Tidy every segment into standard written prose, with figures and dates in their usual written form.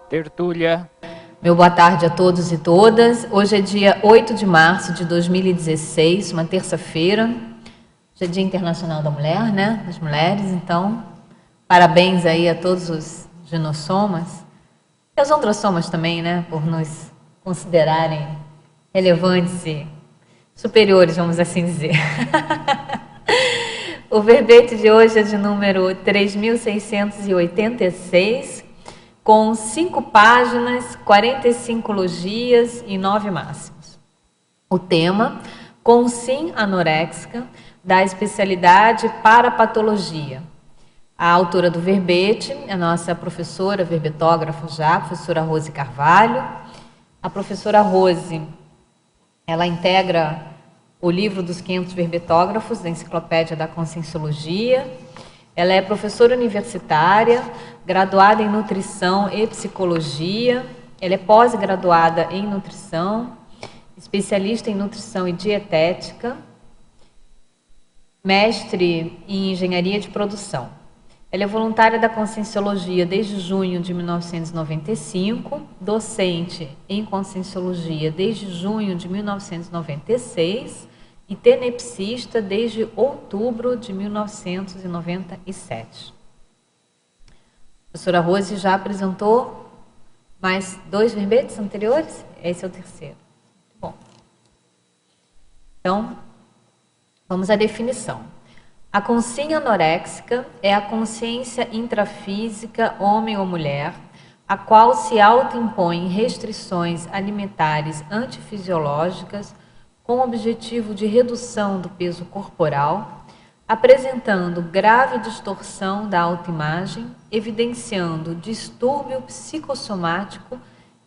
Tertúlia. Meu boa tarde a todos e todas. Hoje é dia 8 de março de 2016, uma terça-feira. Hoje é Dia Internacional da Mulher, né? Das mulheres, então, parabéns aí a todos os ginossomas. E os androssomas também, né? Por nos considerarem relevantes e superiores, vamos assim dizer. O verbete de hoje é de número 3.686, com 5 páginas, 45 logias e 9 máximos. O tema, Consim anoréxica, da especialidade parapatologia. A autora do verbete é a nossa professora, verbetógrafa já, a professora Rose Carvalho. A professora Rose, ela integra o livro dos 500 verbetógrafos da Enciclopédia da Conscienciologia. Ela é professora universitária, graduada em nutrição e psicologia. Ela é pós-graduada em nutrição, especialista em nutrição e dietética, mestre em engenharia de produção. Ela é voluntária da Conscienciologia desde junho de 1995, docente em Conscienciologia desde junho de 1996 e tenepsista desde outubro de 1997. A professora Rose já apresentou mais 2 verbetes anteriores? Esse é o terceiro. Bom. Então, vamos à definição. A consciência anoréxica é a consciência intrafísica, homem ou mulher, a qual se autoimpõe restrições alimentares antifisiológicas com o objetivo de redução do peso corporal, apresentando grave distorção da autoimagem, evidenciando distúrbio psicossomático,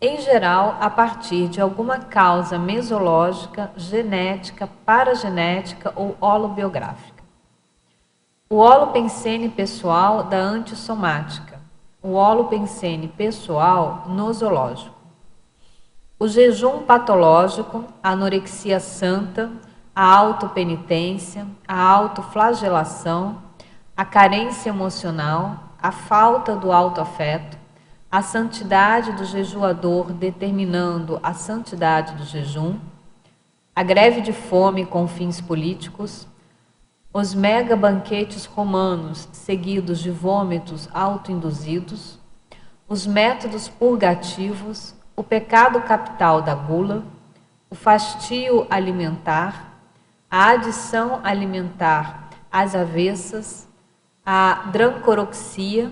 em geral a partir de alguma causa mesológica, genética, paragenética ou holobiográfica. O holopensene pessoal da antissomática, o holopensene pessoal nosológico. O jejum patológico, a anorexia santa, a autopenitência, a autoflagelação, a carência emocional, a falta do autoafeto, a santidade do jejuador determinando a santidade do jejum, a greve de fome com fins políticos, os mega banquetes romanos seguidos de vômitos autoinduzidos, os métodos purgativos, o pecado capital da gula, o fastio alimentar, a adição alimentar às avessas, a drancoroxia,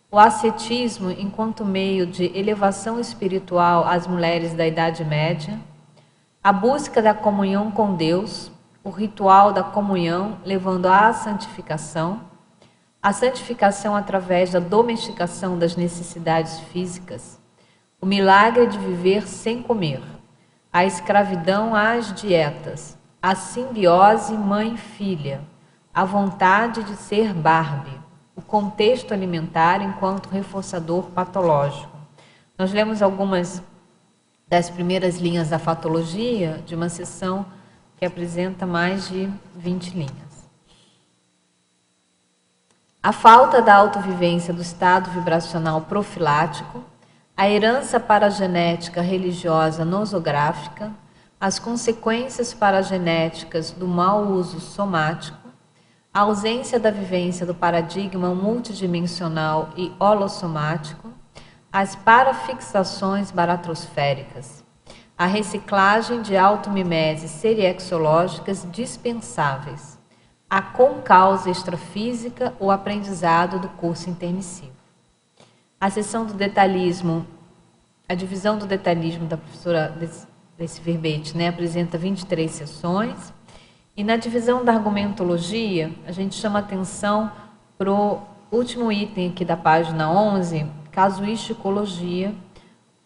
o ascetismo enquanto meio de elevação espiritual às mulheres da Idade Média, a busca da comunhão com Deus, o ritual da comunhão levando à santificação, a santificação através da domesticação das necessidades físicas, o milagre de viver sem comer, a escravidão às dietas, a simbiose mãe-filha, a vontade de ser Barbie, o contexto alimentar enquanto reforçador patológico. Nós lemos algumas das primeiras linhas da fatologia de uma sessão que apresenta mais de 20 linhas. A falta da autovivência do estado vibracional profilático, a herança paragenética religiosa nosográfica, as consequências paragenéticas do mau uso somático, a ausência da vivência do paradigma multidimensional e holossomático, as parafixações baratrosféricas, a reciclagem de automimeses seriexológicas dispensáveis, a concausa extrafísica, o aprendizado do curso intermissivo. A seção do detalhismo, a divisão do detalhismo da professora desse verbete, né, apresenta 23 sessões, e na divisão da argumentologia, a gente chama atenção para o último item aqui da página 11, casuisticologia,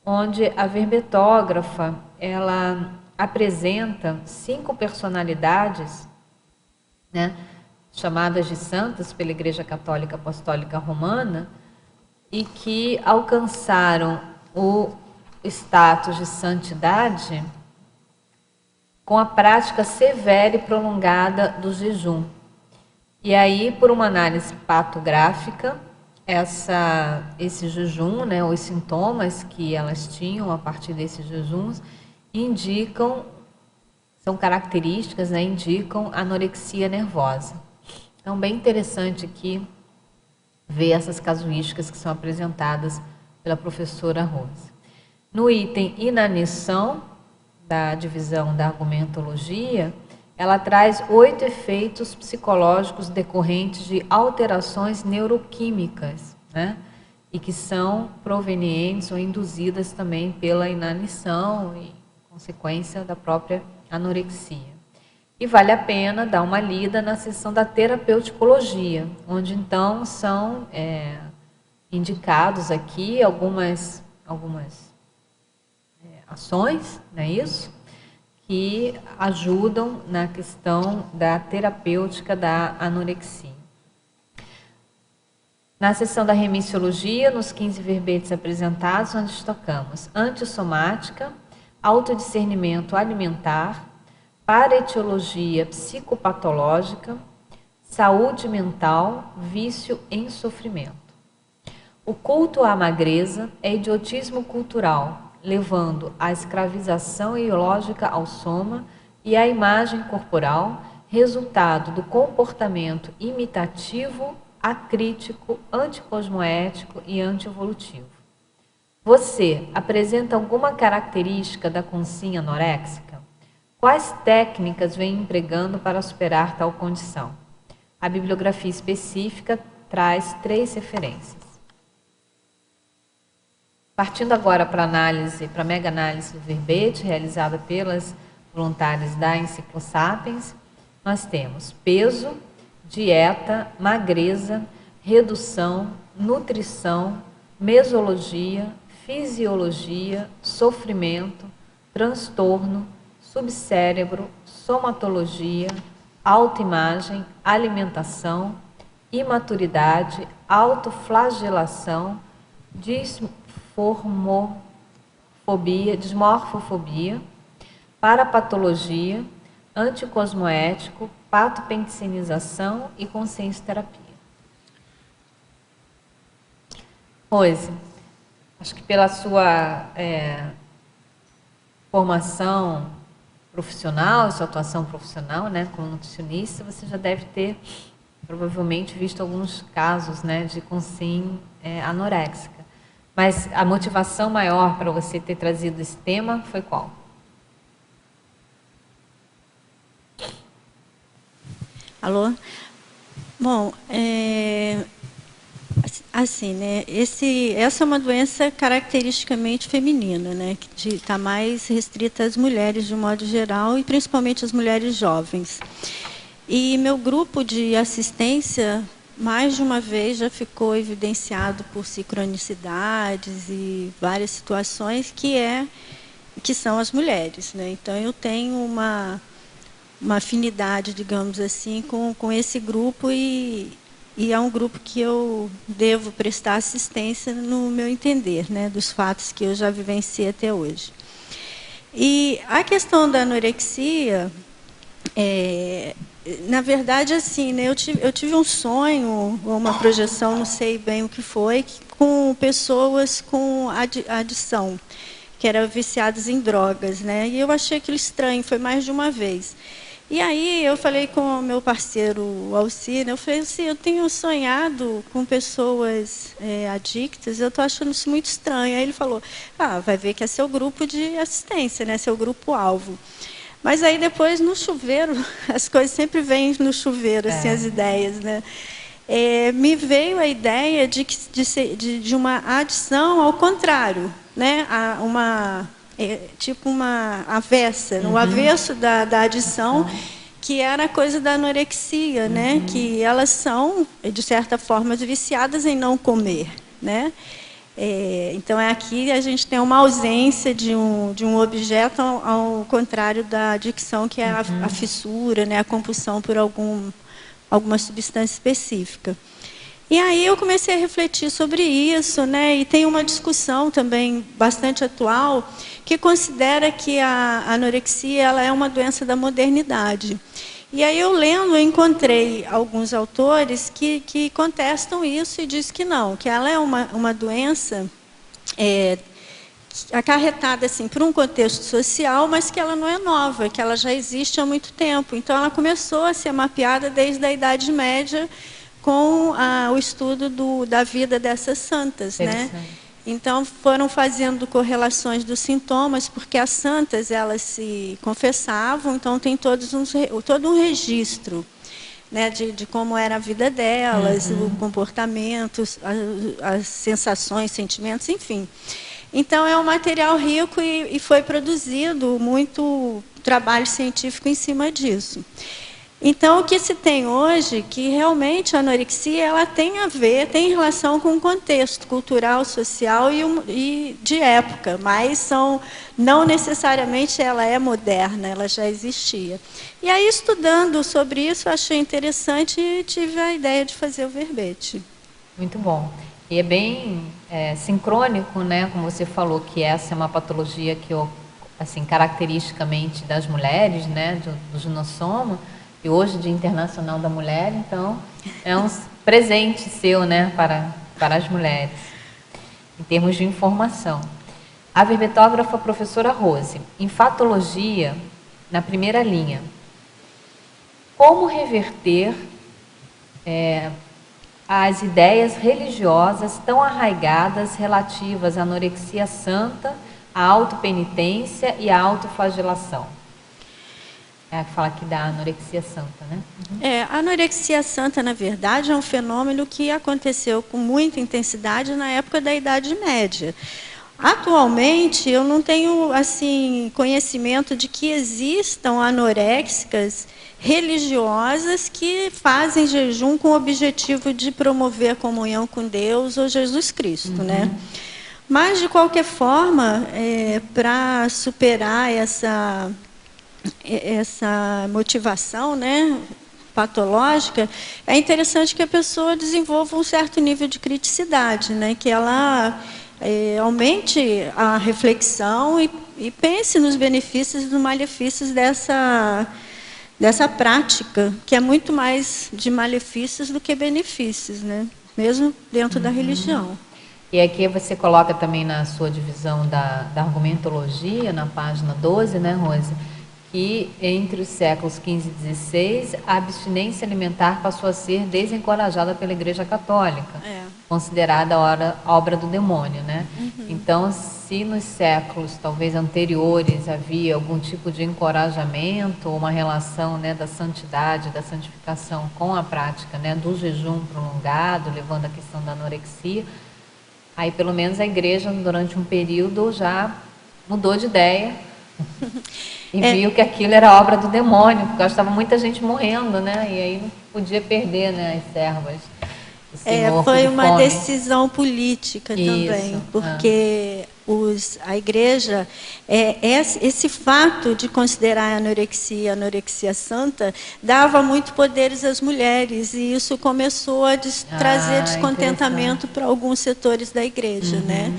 onde a verbetógrafa, ela apresenta 5 personalidades, né, chamadas de santas pela Igreja Católica Apostólica Romana, e que alcançaram o status de santidade com a prática severa e prolongada do jejum. E aí, por uma análise patográfica, esse jejum, né, os sintomas que elas tinham a partir desses jejuns, são características, né, indicam anorexia nervosa. Então, bem interessante aqui ver essas casuísticas que são apresentadas pela professora Rose. No item inanição, da divisão da argumentologia, ela traz 8 efeitos psicológicos decorrentes de alterações neuroquímicas, né? E que são provenientes ou induzidas também pela inanição e consequência da própria anorexia. E vale a pena dar uma lida na seção da terapeuticologia, onde então são indicados aqui algumas ações, não é isso? Que ajudam na questão da terapêutica da anorexia. Na seção da remissiologia, nos 15 verbetes apresentados, nós destacamos antissomática, autodiscernimento alimentar, paretiologia psicopatológica, saúde mental, vício em sofrimento. O culto à magreza é idiotismo cultural, levando à escravização ideológica ao soma e à imagem corporal, resultado do comportamento imitativo, acrítico, anticosmoético e antievolutivo. Você apresenta alguma característica da consciência anoréxica? Quais técnicas vem empregando para superar tal condição? A bibliografia específica traz 3 referências. Partindo agora para a mega análise do verbete, realizada pelas voluntárias da Enciclosapiens, nós temos peso, dieta, magreza, redução, nutrição, mesologia, fisiologia, sofrimento, transtorno, subcérebro, somatologia, autoimagem, alimentação, imaturidade, autoflagelação, dismorfofobia, parapatologia, anticosmoético, patopensinização e consciência-terapia. Rose, acho que pela sua formação profissional, sua atuação profissional, né, como nutricionista, você já deve ter provavelmente visto alguns casos, né, de consciência anoréxica. Mas a motivação maior para você ter trazido esse tema foi qual? Alô? Bom, assim, né? Essa é uma doença caracteristicamente feminina, né? Que está mais restrita às mulheres de um modo geral e principalmente às mulheres jovens. E meu grupo de assistência, mais de uma vez, já ficou evidenciado por sincronicidades e várias situações que são as mulheres, né? Então eu tenho uma afinidade, digamos assim, com esse grupo e é um grupo que eu devo prestar assistência no meu entender, né, dos fatos que eu já vivenciei até hoje. E a questão da anorexia, na verdade, assim, né, eu tive um sonho, ou uma projeção, não sei bem o que foi, com pessoas com adição, que eram viciadas em drogas, né, e eu achei aquilo estranho, foi mais de uma vez. E aí eu falei com o meu parceiro Alci, eu falei assim, eu tenho sonhado com pessoas adictas, eu estou achando isso muito estranho. Aí ele falou, vai ver que é seu grupo de assistência, né, seu grupo-alvo. Mas aí depois, no chuveiro, as coisas sempre vêm no chuveiro, assim, as ideias, né? Me veio a ideia de uma adição ao contrário, né? Tipo uma avessa, o avesso da adição, que era a coisa da anorexia, né? Que elas são, de certa forma, viciadas em não comer, né? Então, aqui a gente tem uma ausência de um objeto, ao contrário da adicção, que é a fissura, né? A compulsão por alguma substância específica. E aí eu comecei a refletir sobre isso, né? E tem uma discussão também bastante atual que considera que a anorexia ela é uma doença da modernidade. E aí eu lendo, eu encontrei alguns autores que contestam isso e diz que não, que ela é uma doença acarretada assim, por um contexto social, mas que ela não é nova, que ela já existe há muito tempo. Então, ela começou a ser mapeada desde a Idade Média com o estudo da vida dessas santas, né? Então, foram fazendo correlações dos sintomas, porque as santas, elas se confessavam, então tem todo um registro, né, de como era a vida delas, o comportamento, as sensações, sentimentos, enfim. Então, é um material rico e foi produzido muito trabalho científico em cima disso. Então, o que se tem hoje, que realmente a anorexia ela tem a ver, tem relação com o contexto cultural, social e de época, mas não necessariamente ela é moderna, ela já existia. E aí, estudando sobre isso, achei interessante e tive a ideia de fazer o verbete. Muito bom. E é bem sincrônico, né, como você falou, que essa é uma patologia que, assim, caracteristicamente das mulheres, né, do ginossoma, e hoje Dia Internacional da Mulher, então é um presente seu, né, para as mulheres, em termos de informação. A verbetógrafa professora Rose, em fatologia, na primeira linha, como reverter as ideias religiosas tão arraigadas relativas à anorexia santa, à autopenitência e à autoflagelação? É a que fala aqui da anorexia santa, né? A anorexia santa, na verdade, é um fenômeno que aconteceu com muita intensidade na época da Idade Média. Atualmente, eu não tenho assim conhecimento de que existam anoréxicas religiosas que fazem jejum com o objetivo de promover a comunhão com Deus ou Jesus Cristo, né? Mas, de qualquer forma, para superar essa motivação, né, patológica, é interessante que a pessoa desenvolva um certo nível de criticidade, né, que ela aumente a reflexão e pense nos benefícios e nos malefícios dessa prática, que é muito mais de malefícios do que benefícios, né, mesmo dentro da religião. E aqui você coloca também na sua divisão da argumentologia, na página 12, né, Rose, que entre os séculos XV e XVI, a abstinência alimentar passou a ser desencorajada pela Igreja Católica, considerada obra do demônio, né? Então, se nos séculos talvez anteriores havia algum tipo de encorajamento, uma relação, né, da santidade, da santificação com a prática, né, do jejum prolongado, levando à questão da anorexia, aí pelo menos a Igreja durante um período já mudou de ideia e viu que aquilo era obra do demônio, porque estava muita gente morrendo, né? E aí não podia perder, né, as servas. Foi uma decisão política também, porque a Igreja, esse fato de considerar a anorexia santa, dava muito poderes às mulheres, e isso começou a trazer descontentamento para alguns setores da Igreja, né?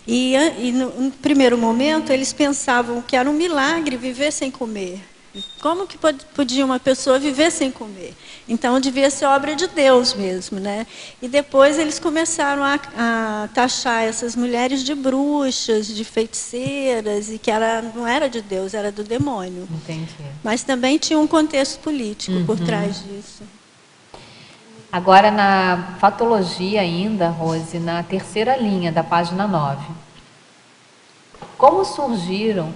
E no primeiro momento, eles pensavam que era um milagre viver sem comer. Como que podia uma pessoa viver sem comer? Então, devia ser obra de Deus mesmo, né? E depois eles começaram a taxar essas mulheres de bruxas, de feiticeiras, e que não era de Deus, era do demônio. Entendi. Mas também tinha um contexto político por trás disso. Agora, na fatologia ainda, Rose, na terceira linha da página 9. Como surgiu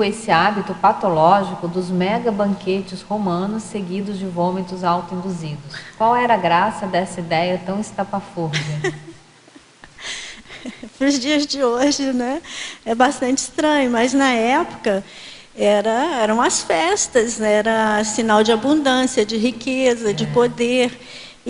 esse hábito patológico dos mega banquetes romanos seguidos de vômitos autoinduzidos? Qual era a graça dessa ideia tão estapafúrdia? Para os dias de hoje, né? É bastante estranho, mas na época eram as festas, né? Era sinal de abundância, de riqueza, de poder.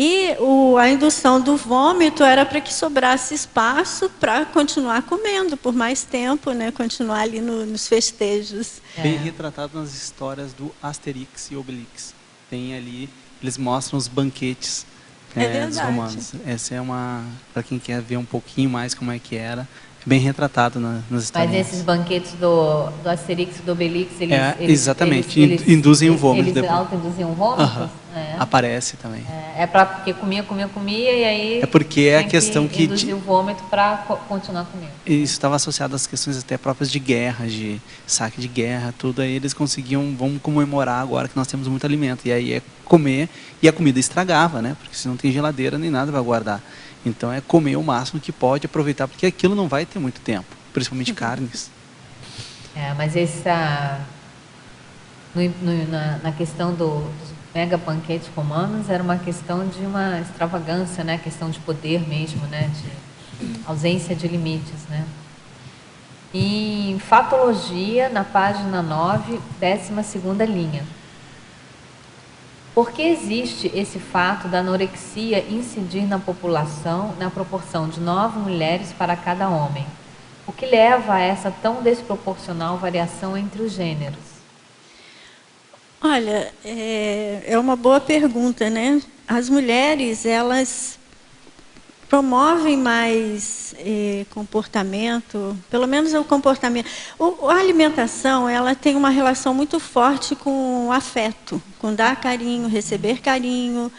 E a indução do vômito era para que sobrasse espaço para continuar comendo por mais tempo, né? Continuar ali nos festejos. Bem retratado nas histórias do Asterix e Obelix. Tem ali, eles mostram os banquetes dos romanos. Essa é para quem quer ver um pouquinho mais como é que era, é bem retratado nas histórias. Mas esses banquetes do Asterix e do Obelix, exatamente, induzem o vômito. Eles autoinduzem o vômito? Aparece também. Porque comia, e aí... É porque é a questão que... induzir o vômito para continuar comendo. Isso estava associado às questões até próprias de guerra, de saque de guerra, tudo. Aí eles conseguiam, vamos comemorar agora que nós temos muito alimento. E aí é comer, e a comida estragava, né? Porque se não tem geladeira nem nada para guardar. Então é comer o máximo que pode, aproveitar, porque aquilo não vai ter muito tempo, principalmente carnes. Mas na questão dos mega banquetes romanos, era uma questão de uma extravagância, né? Questão de poder mesmo, né? De ausência de limites, né? E em Fatologia, na página 9, 12ª linha. Por que existe esse fato da anorexia incidir na população na proporção de 9 mulheres para cada homem? O que leva a essa tão desproporcional variação entre os gêneros? Olha, é uma boa pergunta, né? As mulheres, elas promovem mais comportamento, pelo menos o comportamento. A alimentação, ela tem uma relação muito forte com o afeto, com dar carinho, receber carinho.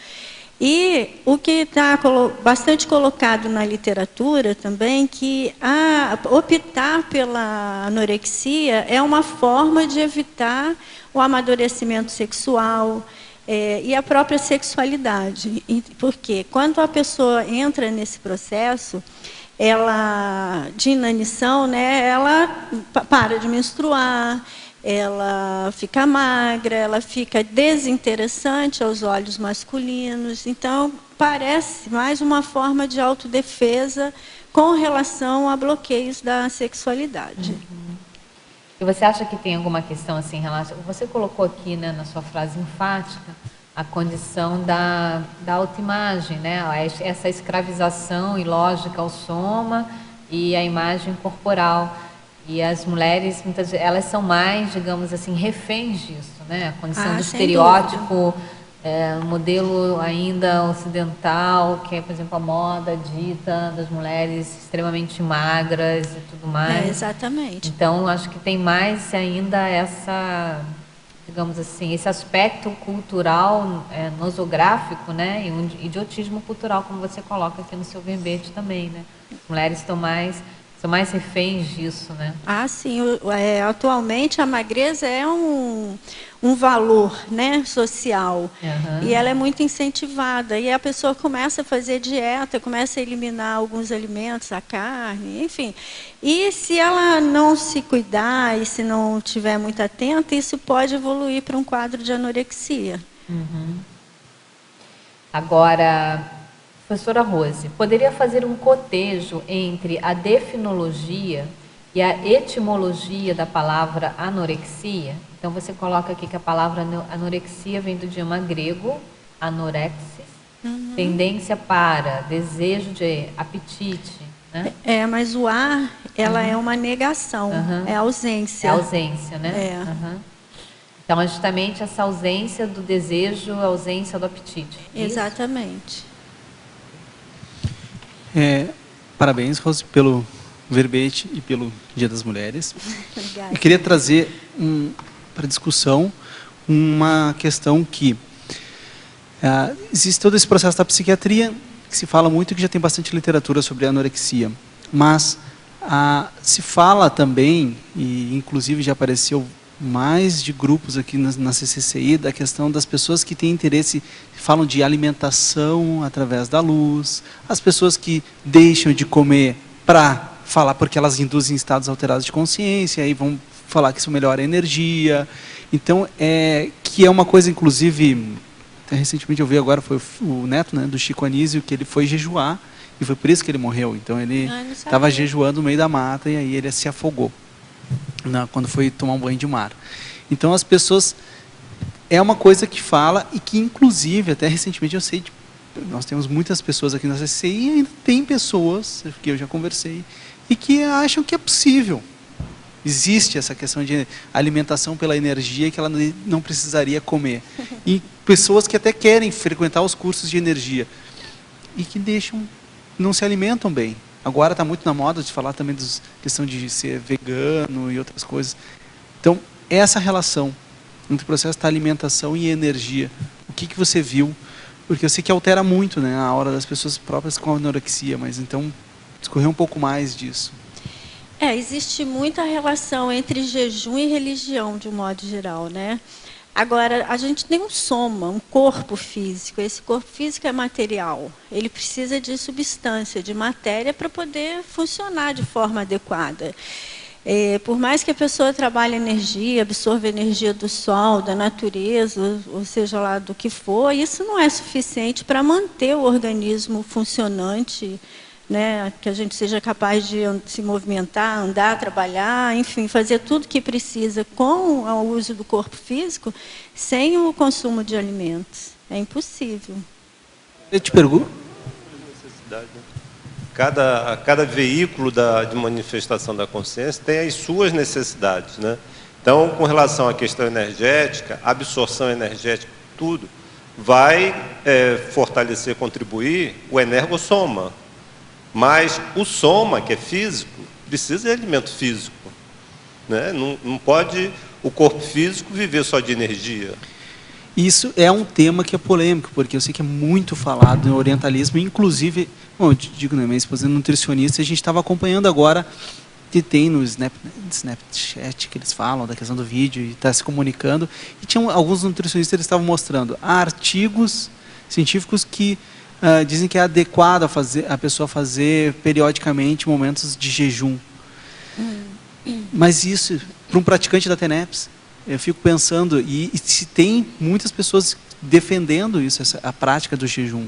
E o que está bastante colocado na literatura também, que optar pela anorexia é uma forma de evitar o amadurecimento sexual, e a própria sexualidade. Porque quando a pessoa entra nesse processo de inanição, né, ela para de menstruar, ela fica magra, ela fica desinteressante aos olhos masculinos. Então, parece mais uma forma de autodefesa com relação a bloqueios da sexualidade. E você acha que tem alguma questão assim em relação... Você colocou aqui, né, na sua frase enfática a condição da autoimagem, né? Essa escravização ilógica ao soma e a imagem corporal. E as mulheres, muitas vezes, elas são mais, digamos assim, reféns disso, né? A condição do estereótipo, modelo ainda ocidental, que é, por exemplo, a moda dita das mulheres extremamente magras e tudo mais. Exatamente. Então, acho que tem mais ainda essa, digamos assim, esse aspecto cultural, nosográfico, né? E um idiotismo cultural, como você coloca aqui no seu verbete também, né? As mulheres são mais reféns disso, né? Sim. Atualmente a magreza é um valor, né, social. E ela é muito incentivada. E a pessoa começa a fazer dieta, começa a eliminar alguns alimentos, a carne, enfim. E se ela não se cuidar e se não estiver muito atenta, isso pode evoluir para um quadro de anorexia. Agora, professora Rose, poderia fazer um cotejo entre a definologia e a etimologia da palavra anorexia? Então, você coloca aqui que a palavra anorexia vem do idioma grego, anorexis, tendência para, desejo de, apetite, né? Mas o ela é uma negação, é ausência. É ausência, né? Então, é justamente essa ausência do desejo, a ausência do apetite. Exatamente. Parabéns, Rose, pelo verbete e pelo Dia das Mulheres. Obrigada. Eu queria trazer para discussão uma questão que existe todo esse processo da psiquiatria, que se fala muito, que já tem bastante literatura sobre a anorexia, mas se fala também, e inclusive já apareceu mais de grupos aqui na CCCI, da questão das pessoas que têm interesse, falam de alimentação através da luz, as pessoas que deixam de comer para falar porque elas induzem estados alterados de consciência, aí vão falar que isso melhora a energia. Então, que é uma coisa, inclusive, até recentemente eu vi agora, foi o neto, né, do Chico Anísio, que ele foi jejuar, e foi por isso que ele morreu. Então, ele estava jejuando no meio da mata, e aí ele se afogou quando foi tomar um banho de mar. Então, as pessoas... É uma coisa que fala, e que, inclusive, até recentemente eu sei, nós temos muitas pessoas aqui na CCCI, e ainda tem pessoas, que eu já conversei, e que acham que é possível. Existe essa questão de alimentação pela energia, que ela não precisaria comer. E pessoas que até querem frequentar os cursos de energia, e que não se alimentam bem. Agora está muito na moda de falar também da questão de ser vegano e outras coisas. Então, essa relação entre o processo da alimentação e energia, o que você viu? Porque eu sei que altera muito, né, a hora das pessoas próprias com a anorexia, mas então, discorrer um pouco mais disso. Existe muita relação entre jejum e religião, de um modo geral, né? Agora, a gente tem um soma, um corpo físico. Esse corpo físico é material. Ele precisa de substância, de matéria, para poder funcionar de forma adequada. Por mais que a pessoa trabalhe energia, absorva energia do sol, da natureza, ou seja lá do que for, isso não é suficiente para manter o organismo funcionante, né, que a gente seja capaz de se movimentar, andar, trabalhar, enfim, fazer tudo que precisa com o uso do corpo físico, sem o consumo de alimentos. É impossível. Eu te pergunto. Cada veículo de manifestação da consciência tem as suas necessidades, né? Então, com relação à questão energética, absorção energética, tudo, vai fortalecer, contribuir o energossoma. Mas o soma, que é físico, precisa de alimento físico, né? Não pode o corpo físico viver só de energia. Isso é um tema que é polêmico, porque eu sei que é muito falado no orientalismo, inclusive, bom, eu te digo, né, minha esposa é nutricionista, a gente estava acompanhando agora, que tem no Snapchat, que eles falam da questão do vídeo, e está se comunicando, e tinham alguns nutricionistas, eles estavam mostrando artigos científicos que dizem que é adequado a pessoa fazer periodicamente momentos de jejum. Mas isso, para um praticante da TENEPS, eu fico pensando, e se tem muitas pessoas defendendo isso, a prática do jejum.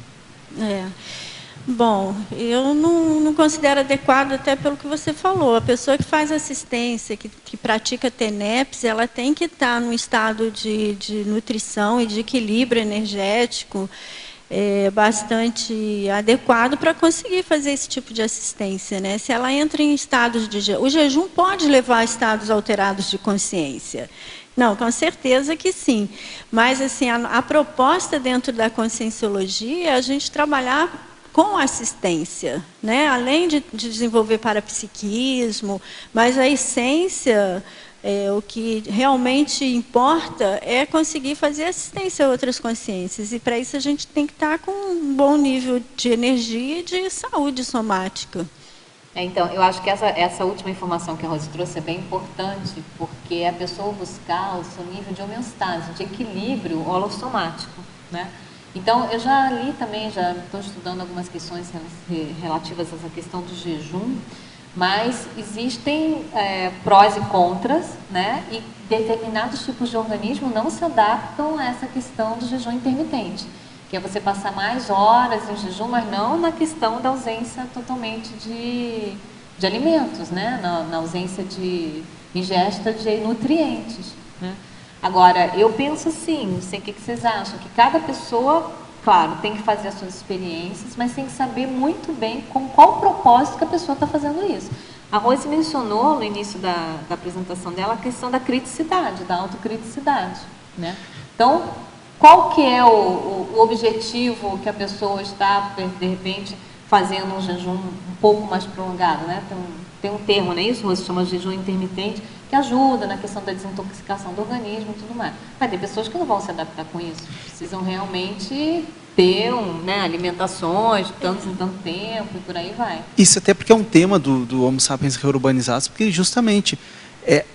Bom, eu não considero adequado até pelo que você falou. A pessoa que faz assistência, que pratica TENEPS, ela tem que estar num estado de nutrição e de equilíbrio energético bastante adequado para conseguir fazer esse tipo de assistência, né? Se ela entra em estados de jejum, o jejum pode levar a estados alterados de consciência. Não, com certeza que sim. Mas assim, a proposta dentro da conscienciologia é a gente trabalhar com assistência, né? Além de desenvolver parapsiquismo, mas a essência, o que realmente importa é conseguir fazer assistência a outras consciências. E para isso a gente tem que estar com um bom nível de energia e de saúde somática. Então, eu acho que essa última informação que a Rose trouxe é bem importante, porque a pessoa buscar o seu nível de homeostase, de equilíbrio holossomático, né? Então, eu já li também, já estou estudando algumas questões relativas a essa questão do jejum, mas existem prós e contras, né? E determinados tipos de organismo não se adaptam a essa questão do jejum intermitente, que é você passar mais horas em jejum, mas não na questão da ausência totalmente de alimentos, né? Na ausência de ingesta de nutrientes, né? Agora, eu penso assim, não sei o que vocês acham, que cada pessoa, claro, tem que fazer as suas experiências, mas tem que saber muito bem com qual propósito que a pessoa está fazendo isso. A Rose mencionou no início da apresentação dela a questão da criticidade, da autocriticidade, né? Então, qual que é o objetivo que a pessoa está, de repente, fazendo um jejum um pouco mais prolongado, né? Tem um termo, não é isso? Você chama de jejum intermitente, que ajuda na questão da desintoxicação do organismo e tudo mais. Mas tem pessoas que não vão se adaptar com isso, precisam realmente ter alimentações de tanto em tanto tempo e por aí vai. Isso até porque é um tema do Homo sapiens reurbanizados, porque justamente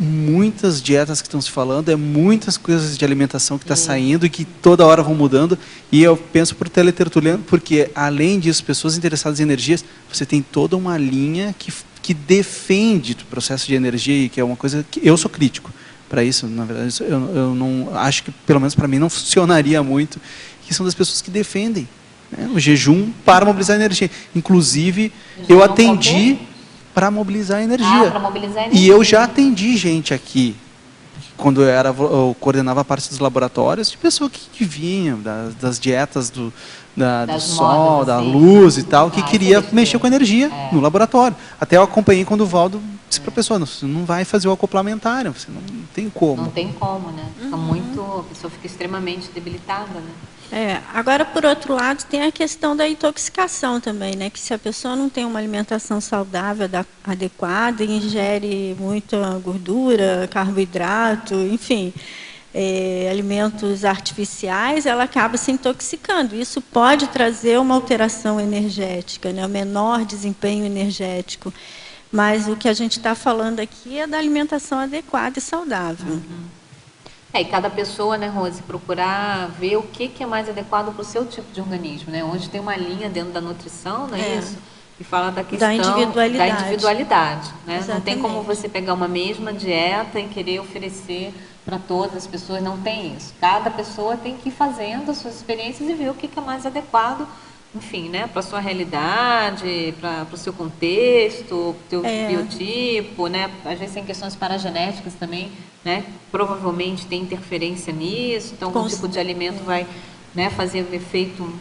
muitas dietas que estão se falando, muitas coisas de alimentação que está saindo e que toda hora vão mudando. E eu penso por teletertuliano, porque além disso, pessoas interessadas em energias, você tem toda uma linha que defende o processo de energia, e que é uma coisa que eu sou crítico para isso. Na verdade, eu não acho que, pelo menos para mim, não funcionaria muito, que são das pessoas que defendem, né, o jejum para mobilizar energia. Inclusive, eu atendi para mobilizar energia. Para mobilizar energia. E eu já atendi gente aqui, quando eu coordenava a parte dos laboratórios, de pessoa que vinha das dietas do sol, da luz e tal, que queria mexer com energia no laboratório. Até eu acompanhei quando o Valdo disse para a pessoa, você não vai fazer o acoplamentário, você não tem como. Não tem como, né? Fica muito a pessoa fica extremamente debilitada, né? Agora, por outro lado, tem a questão da intoxicação também, né? Que se a pessoa não tem uma alimentação saudável adequada, ingere muita gordura, carboidrato, enfim, alimentos artificiais, ela acaba se intoxicando. Isso pode trazer uma alteração energética, né? Um menor desempenho energético. Mas o que a gente está falando aqui é da alimentação adequada e saudável. E cada pessoa, né, Rose, procurar ver o que é mais adequado para o seu tipo de organismo, né? Onde tem uma linha dentro da nutrição, não é isso? E fala da questão da individualidade, né? Não tem como você pegar uma mesma dieta e querer oferecer para todas as pessoas, não tem isso. Cada pessoa tem que ir fazendo as suas experiências e ver o que é mais adequado, enfim, né, para a sua realidade, para o seu contexto, para o teu biotipo, né? Às vezes tem questões paragenéticas também, né? Provavelmente tem interferência nisso, então algum tipo de alimento vai, né, fazer um efeito,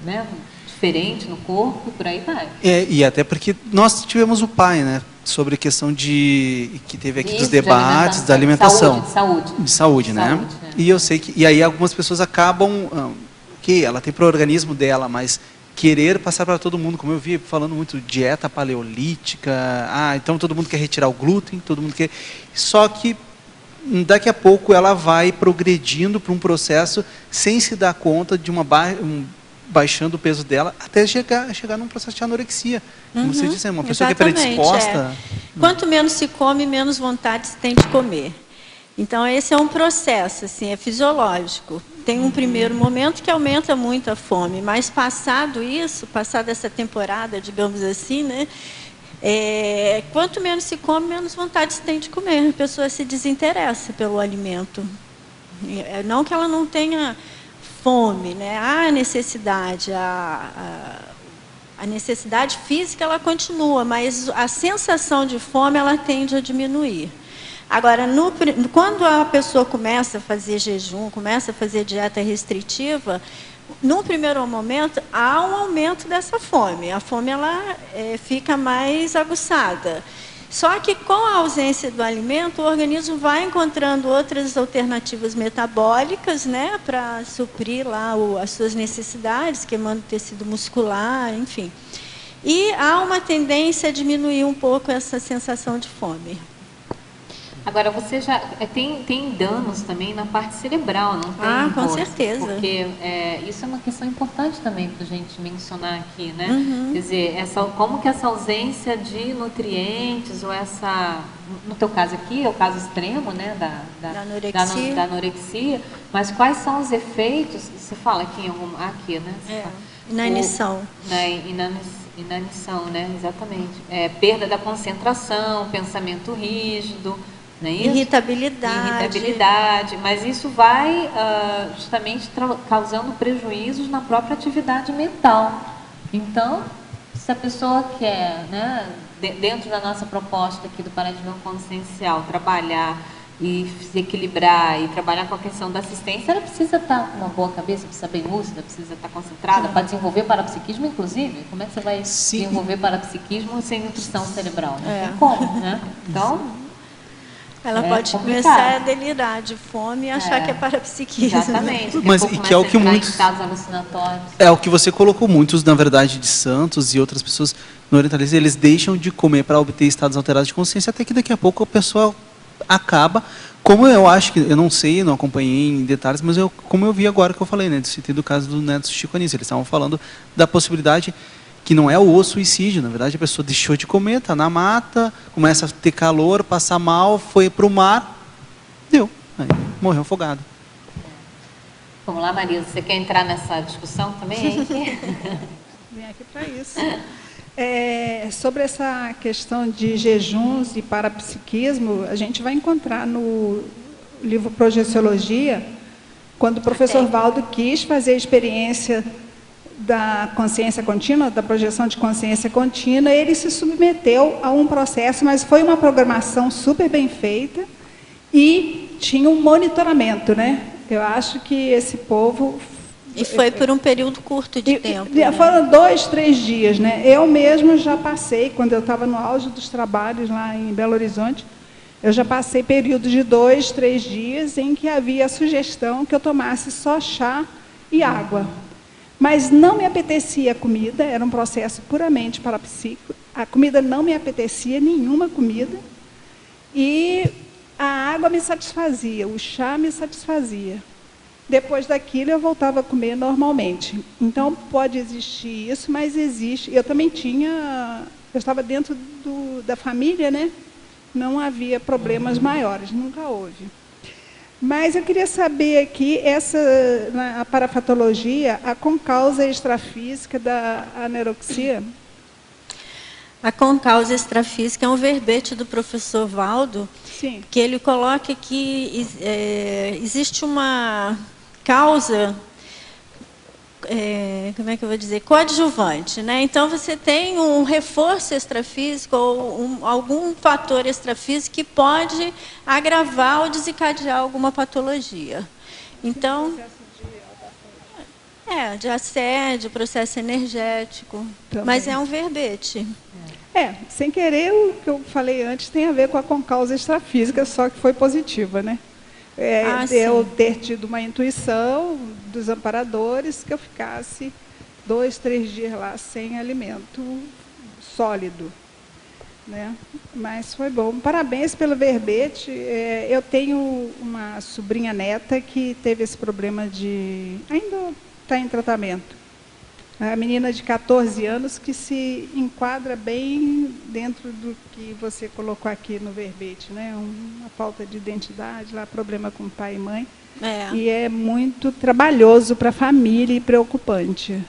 né, diferente no corpo, e por aí vai. E até porque nós tivemos o pai, né, sobre a questão que teve aqui dos debates da alimentação. De saúde, né? E eu sei que, e aí algumas pessoas acabam, que ela tem para o organismo dela, mas querer passar para todo mundo, como eu vi falando muito, dieta paleolítica, então todo mundo quer retirar o glúten, todo mundo quer, só que daqui a pouco ela vai progredindo para um processo sem se dar conta de baixando o peso dela, até chegar num processo de anorexia. Como você disse, uma pessoa que é predisposta... Quanto menos se come, menos vontade se tem de comer. Então, esse é um processo, assim, é fisiológico. Tem um primeiro momento que aumenta muito a fome, mas passado isso, passada essa temporada, digamos assim, né, quanto menos se come, menos vontade se tem de comer. A pessoa se desinteressa pelo alimento. Não que ela não tenha fome, né? Há necessidade, a necessidade física ela continua, mas a sensação de fome ela tende a diminuir. Agora, quando a pessoa começa a fazer jejum, começa a fazer dieta restritiva, num primeiro momento há um aumento dessa fome. A fome ela fica mais aguçada. Só que com a ausência do alimento, o organismo vai encontrando outras alternativas metabólicas, né, para suprir lá as suas necessidades, queimando tecido muscular, enfim. E há uma tendência a diminuir um pouco essa sensação de fome. Agora, você já tem danos também na parte cerebral, não tem? Com certeza. Porque isso é uma questão importante também para a gente mencionar aqui, né? Quer dizer, como que essa ausência de nutrientes, ou no teu caso aqui, é o caso extremo, né? Da anorexia, mas quais são os efeitos, você fala aqui, né? Inanição. Inanição, né? Exatamente. Perda da concentração, pensamento rígido, não é isso? Irritabilidade, mas isso vai justamente causando prejuízos na própria atividade mental. Então, se a pessoa quer, né, dentro da nossa proposta aqui do Paradigma Consciencial, trabalhar e se equilibrar e trabalhar com a questão da assistência, ela precisa estar com uma boa cabeça, precisa estar bem lúcida, precisa estar concentrada, para desenvolver parapsiquismo, inclusive. Como é que você vai desenvolver parapsiquismo sem nutrição cerebral? Não tem como, né? Então... Ela pode começar a delirar de fome e achar que é parapsiquismo. Exatamente. Mas e que é o que muitos... estados alucinatórios. É o que você colocou, muitos, na verdade, de santos e outras pessoas no orientalismo, eles deixam de comer para obter estados alterados de consciência, até que daqui a pouco a pessoa acaba, como eu acho que, eu não sei, não acompanhei em detalhes, mas como eu vi agora que eu falei, né, citei do caso do neto Chico Anísio, eles estavam falando da possibilidade que não é o suicídio, na verdade a pessoa deixou de comer, está na mata, começa a ter calor, passa mal, foi para o mar, deu, aí morreu afogado. Vamos lá, Marisa, você quer entrar nessa discussão também? Vim aqui para isso. Sobre essa questão de jejuns e parapsiquismo, a gente vai encontrar no livro Projeciologia, quando o professor Valdo quis fazer a experiência da consciência contínua, da projeção de consciência contínua, ele se submeteu a um processo, mas foi uma programação super bem feita e tinha um monitoramento, né? Eu acho que esse povo... E foi por um período curto de tempo. Foram 2, 3 dias, né? Eu mesmo já passei, quando eu estava no auge dos trabalhos lá em Belo Horizonte, Eu já passei períodos de 2, 3 dias em que havia a sugestão que eu tomasse só chá e água. Mas não me apetecia a comida, era um processo puramente parapsíquico. A comida não me apetecia, nenhuma comida. E a água me satisfazia, o chá me satisfazia. Depois daquilo, eu voltava a comer normalmente. Então, pode existir isso, mas existe. Eu também eu estava dentro da família, né? Não havia problemas maiores, nunca houve. Mas eu queria saber aqui, na parapatologia, a concausa extrafísica da anorexia. A concausa extrafísica é um verbete do professor Valdo, Sim. que ele coloca que existe uma causa, como é que eu vou dizer, coadjuvante, né? Então, você tem um reforço extrafísico ou algum fator extrafísico que pode agravar ou desencadear alguma patologia. Então, de assédio, processo energético, também. Mas é um verbete. Sem querer, o que eu falei antes tem a ver com a concausa extrafísica, só que foi positiva, né? Eu ter tido uma intuição dos amparadores que eu ficasse 2, 3 dias lá sem alimento sólido, né? Mas foi bom. Parabéns pelo verbete. Eu tenho uma sobrinha neta que teve esse problema ainda está em tratamento. A menina de 14 anos que se enquadra bem dentro do que você colocou aqui no verbete, né? Uma falta de identidade, lá, problema com pai e mãe. E é muito trabalhoso para a família e preocupante,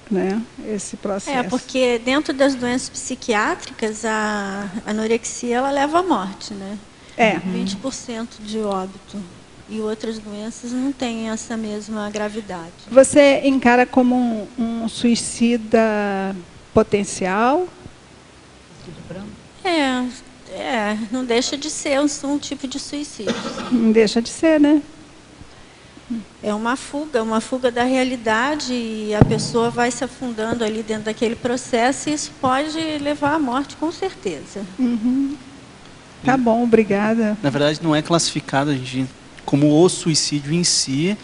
né? Esse processo. Porque dentro das doenças psiquiátricas, a anorexia ela leva à morte, né? 20% de óbito. E outras doenças não têm essa mesma gravidade. Você encara como um suicida potencial? Não deixa de ser um tipo de suicídio. Não deixa de ser, né? É uma fuga da realidade, e a pessoa vai se afundando ali dentro daquele processo, e isso pode levar à morte, com certeza. Tá bom, obrigada. Na verdade, não é classificado, como o suicídio em si.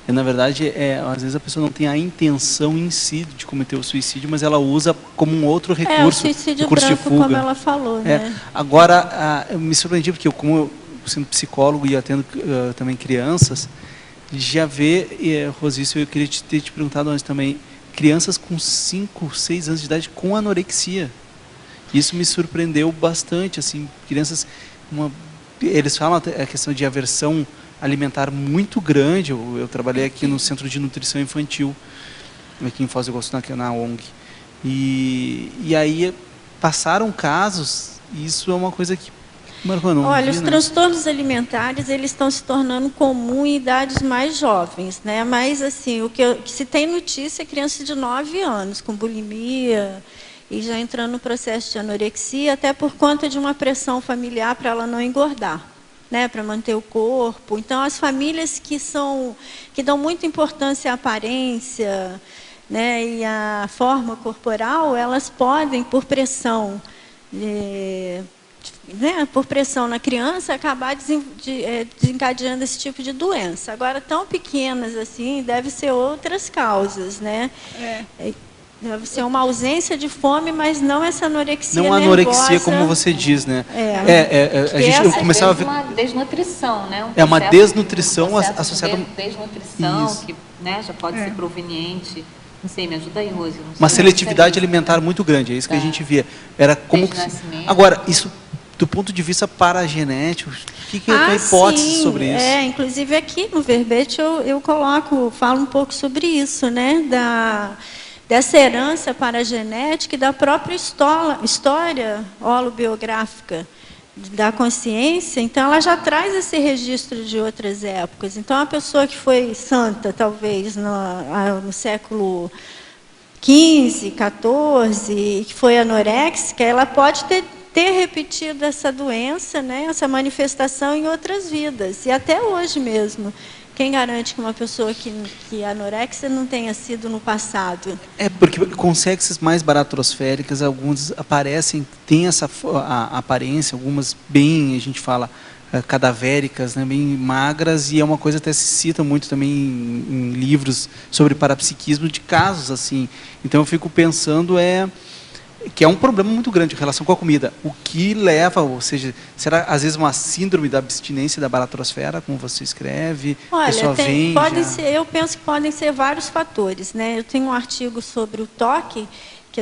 Na verdade, às vezes a pessoa não tem a intenção em si de cometer o suicídio, mas ela usa como um outro recurso, o suicídio recurso branco, de fuga. como ela falou, né? Agora, eu me surpreendi, porque como eu sendo psicólogo e atendo também crianças, já vê, Rosício, eu queria ter te perguntado antes também, crianças com 5, 6 anos de idade com anorexia. Isso me surpreendeu bastante, assim, crianças, eles falam a questão de aversão alimentar muito grande. Eu trabalhei aqui no Centro de Nutrição Infantil, aqui em Foz do Iguaçu, na ONG. E aí passaram casos, e isso é uma coisa que marcou. Olha, os transtornos alimentares, eles estão se tornando comum em idades mais jovens, né? Mas, assim, o que se tem notícia é criança de 9 anos, com bulimia, e já entrando no processo de anorexia, até por conta de uma pressão familiar para ela não engordar, né, para manter o corpo. Então, as famílias que dão muita importância à aparência, né, e à forma corporal, elas podem, por pressão, por pressão na criança, acabar desencadeando esse tipo de doença. Agora, tão pequenas assim, deve ser outras causas, né? Deve ser uma ausência de fome, mas não essa anorexia nervosa. Não a anorexia, como você diz, né? Eu começava a ver uma desnutrição, né? Uma desnutrição associada a desnutrição, isso, que, né, já pode ser proveniente. Não sei, me ajuda aí, Rose. Uma seletividade alimentar muito grande, é isso que a gente via. Era como agora, isso do ponto de vista paragenético, o que é a hipótese sobre isso? Inclusive aqui no verbete eu falo um pouco sobre isso, né? Dessa herança paragenética e da própria história holobiográfica da consciência. Então, ela já traz esse registro de outras épocas. Então, a pessoa que foi santa, talvez, no século XV, XIV, que foi anoréxica, ela pode ter ter repetido essa doença, né, essa manifestação em outras vidas, e até hoje mesmo. Quem garante que uma pessoa que é anorexia não tenha sido no passado? É, porque com sexos mais baratrosféricas, alguns aparecem, têm essa a aparência, algumas bem, a gente fala, cadavéricas, né, bem magras, e é uma coisa até se cita muito também em livros sobre parapsiquismo, de casos assim. Então eu fico pensando que é um problema muito grande em relação com a comida. O que leva, ou seja, será às vezes uma síndrome da abstinência da baratrosfera, como você escreve? Olha, eu penso que podem ser vários fatores, né? Eu tenho um artigo sobre o toque que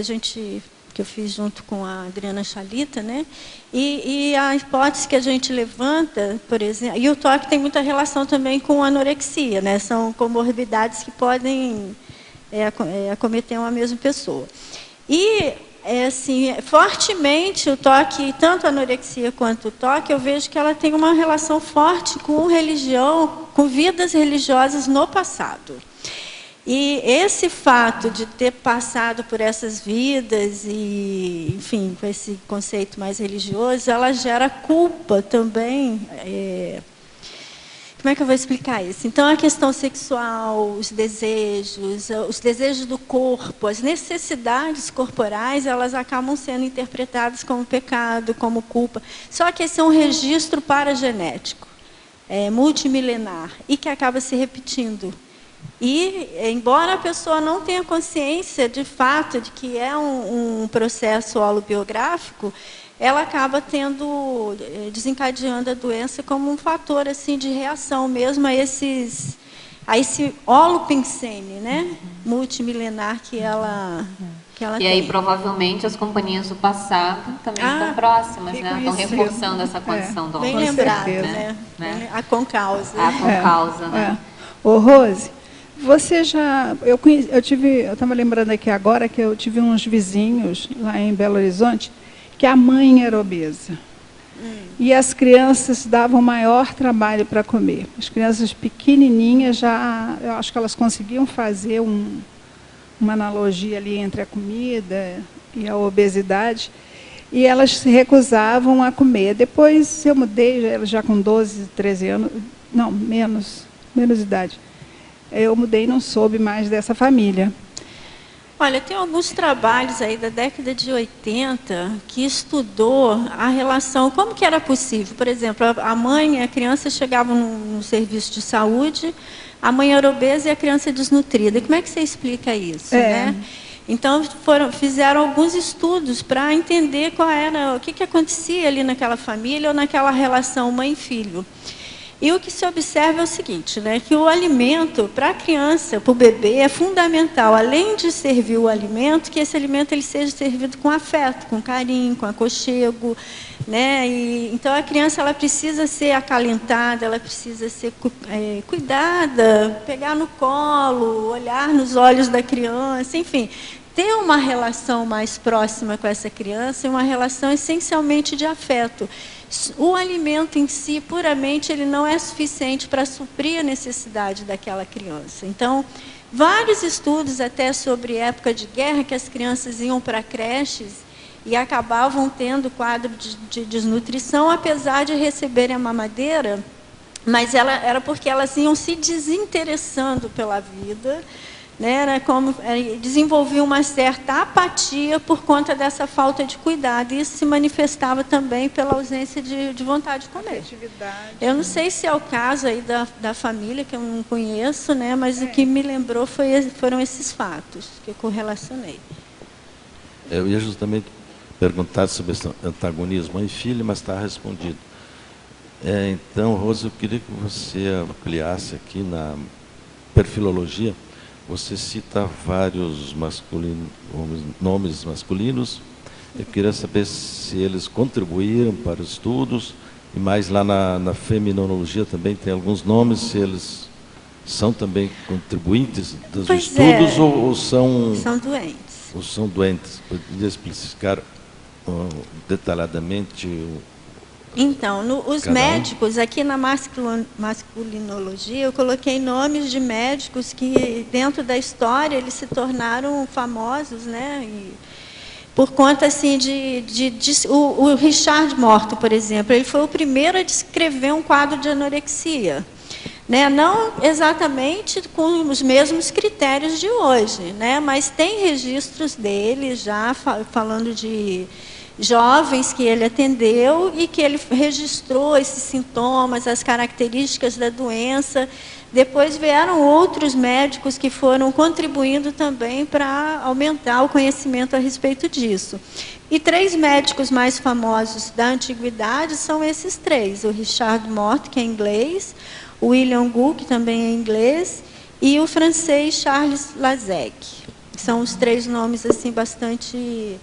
eu fiz junto com a Adriana Chalita, né? E a hipótese que a gente levanta, por exemplo, e o toque tem muita relação também com a anorexia, né? São comorbidades que podem acometer uma mesma pessoa. E assim, fortemente o toque, tanto a anorexia quanto o toque, eu vejo que ela tem uma relação forte com religião, com vidas religiosas no passado. E esse fato de ter passado por essas vidas e, enfim, com esse conceito mais religioso, ela gera culpa também. Como é que eu vou explicar isso? Então, a questão sexual, os desejos do corpo, as necessidades corporais, elas acabam sendo interpretadas como pecado, como culpa. Só que esse é um registro paragenético, multimilenar, e que acaba se repetindo. E, embora a pessoa não tenha consciência, de fato, de que é um processo holobiográfico, ela acaba desencadeando a doença como um fator assim de reação mesmo a esse holopensene, né, multimilenar que ela e tem. aí provavelmente as companhias do passado também estão próximas, né? Estão reforçando essa condição do bem lembrado, né? A concausa. A concausa, né? Ô, Rose, você já... Eu estava lembrando aqui agora que eu tive uns vizinhos lá em Belo Horizonte que a mãe era obesa. E as crianças davam maior trabalho para comer. As crianças pequenininhas eu acho que elas conseguiam fazer uma analogia ali entre a comida e a obesidade, e elas se recusavam a comer. Depois eu mudei, elas já com 12, 13 anos, não, menos idade. Eu mudei e não soube mais dessa família. Olha, tem alguns trabalhos aí da década de 80 que estudou a relação, como que era possível. Por exemplo, a mãe e a criança chegavam no serviço de saúde, a mãe era obesa e a criança desnutrida. Como é que você explica isso, né? Então, fizeram alguns estudos para entender o que acontecia ali naquela família ou naquela relação mãe-filho. E o que se observa é o seguinte, né, que o alimento, para a criança, para o bebê, é fundamental, além de servir o alimento, que esse alimento ele seja servido com afeto, com carinho, com aconchego, né? Então, a criança ela precisa ser acalentada, ela precisa ser cuidada, pegar no colo, olhar nos olhos da criança, enfim, ter uma relação mais próxima com essa criança, uma relação essencialmente de afeto. O alimento em si, puramente, ele não é suficiente para suprir a necessidade daquela criança. Então, vários estudos até sobre época de guerra, que as crianças iam para creches e acabavam tendo quadro de desnutrição, apesar de receberem a mamadeira, mas era porque elas iam se desinteressando pela vida, né, desenvolviam uma certa apatia por conta dessa falta de cuidado. E isso se manifestava também pela ausência de vontade de comer. Eu não sei se é o caso aí da família, que eu não conheço, né, mas o que me lembrou foram esses fatos que eu correlacionei. Eu ia justamente perguntar sobre esse antagonismo mãe e filha, mas está respondido. Então, Rose, eu queria que você ampliasse aqui na perfilologia. Você cita vários nomes masculinos. Eu queria saber se eles contribuíram para os estudos, e mais lá na feminologia também tem alguns nomes, se eles são também contribuintes dos estudos ou são... São doentes. Ou são doentes. Poderia explicar detalhadamente Então, os médicos, aqui na masculinologia, eu coloquei nomes de médicos que, dentro da história, eles se tornaram famosos, né? por conta assim o Richard Morton, por exemplo, ele foi o primeiro a descrever um quadro de anorexia, né? Não exatamente com os mesmos critérios de hoje, né? Mas tem registros dele já falando de jovens que ele atendeu e que ele registrou esses sintomas, as características da doença. Depois vieram outros médicos que foram contribuindo também para aumentar o conhecimento a respeito disso. E 3 médicos mais famosos da antiguidade são esses 3. O Richard Morton, que é inglês, o William Gould, que também é inglês, e o francês Charles Lasec. São os 3 nomes assim bastante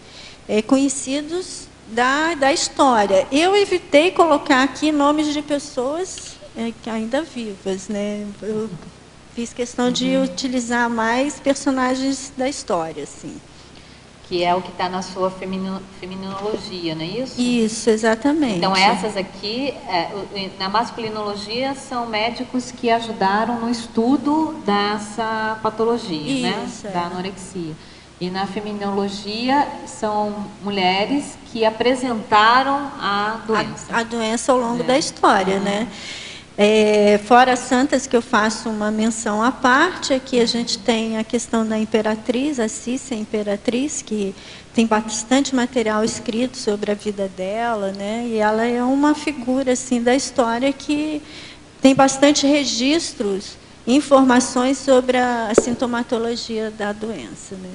conhecidos da história. Eu evitei colocar aqui nomes de pessoas ainda vivas, né? Eu fiz questão de utilizar mais personagens da história, assim. Que é o que está na sua feminologia, não é isso? Isso, exatamente. Então, essas aqui, na masculinologia, são médicos que ajudaram no estudo dessa patologia, isso, né? Da anorexia. E na feminologia, são mulheres que apresentaram a doença. A doença ao longo da história, né? Fora as santas, que eu faço uma menção à parte, aqui a gente tem a questão da imperatriz, a Cícia Imperatriz, que tem bastante material escrito sobre a vida dela, né? E ela é uma figura assim da história que tem bastante registros, informações sobre a sintomatologia da doença, né?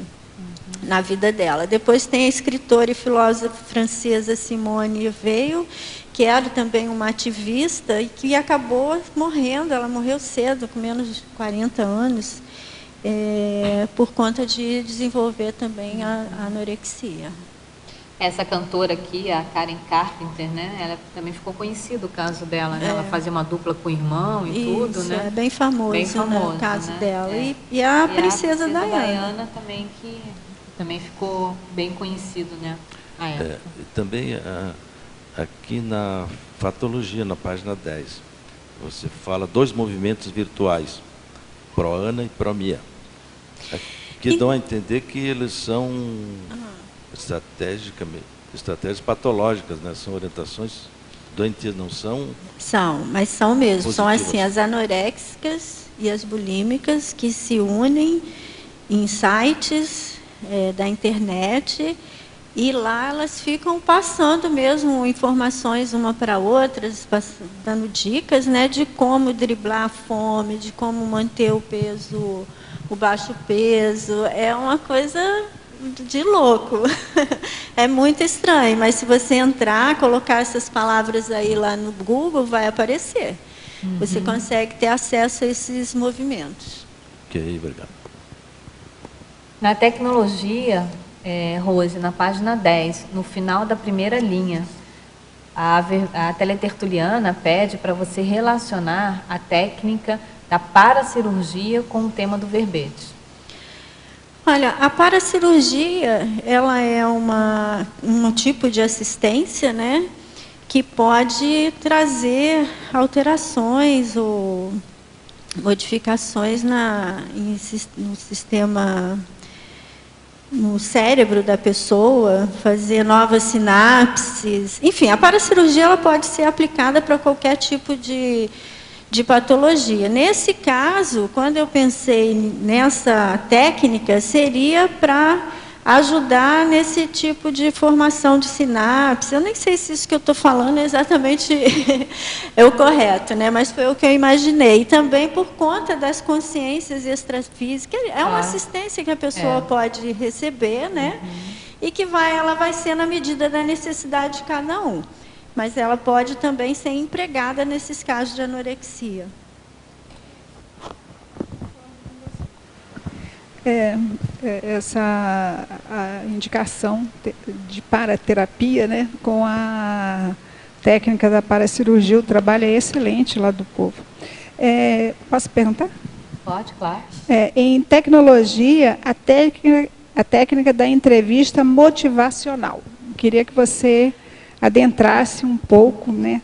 Na vida dela. Depois tem a escritora e filósofa francesa Simone Weil, que era também uma ativista e que acabou morrendo. Ela morreu cedo, com menos de 40 anos, por conta de desenvolver também a anorexia. Essa cantora aqui, a Karen Carpenter, né? Ela também ficou conhecida o caso dela, né? Ela fazia uma dupla com o irmão e tudo, né? É bem famoso, bem famoso, né? O caso né? dela. E a princesa Diana também, que também ficou bem conhecido, né? A época. Também aqui na Fatologia, na página 10, você fala 2 movimentos virtuais, Pro-Ana e Pro-Mia, que dão a entender que eles são estratégias patológicas, né? São orientações doentias, não são? São, mas são mesmo. Positivas. São assim, as anoréxicas e as bulímicas que se unem em sites da internet, e lá elas ficam passando mesmo informações uma para outras, dando dicas, né, de como driblar a fome, de como manter o peso, o baixo peso. É uma coisa de louco. É muito estranho, mas se você entrar, colocar essas palavras aí lá no Google, vai aparecer. Você consegue ter acesso a esses movimentos. Ok, obrigado. Na tecnologia, Rose, na página 10, no final da primeira linha, a teletertuliana pede para você relacionar a técnica da paracirurgia com o tema do verbete. Olha, a paracirurgia, ela é um tipo de assistência, né, que pode trazer alterações ou modificações no sistema, no cérebro da pessoa, fazer novas sinapses. Enfim, a paracirurgia ela pode ser aplicada para qualquer tipo de patologia. Nesse caso, quando eu pensei nessa técnica, seria para ajudar nesse tipo de formação de sinapse. Eu nem sei se isso que eu estou falando é exatamente é o correto, né? Mas foi o que eu imaginei. E também por conta das consciências extrafísicas. É uma assistência que a pessoa pode receber, né? E que ela vai ser na medida da necessidade de cada um. Mas ela pode também ser empregada nesses casos de anorexia. Essa indicação de paraterapia, né, com a técnica da paracirurgia, o trabalho é excelente lá do povo. Posso perguntar? Pode, claro. Em tecnologia, a técnica da entrevista motivacional. Queria que você adentrasse um pouco, né,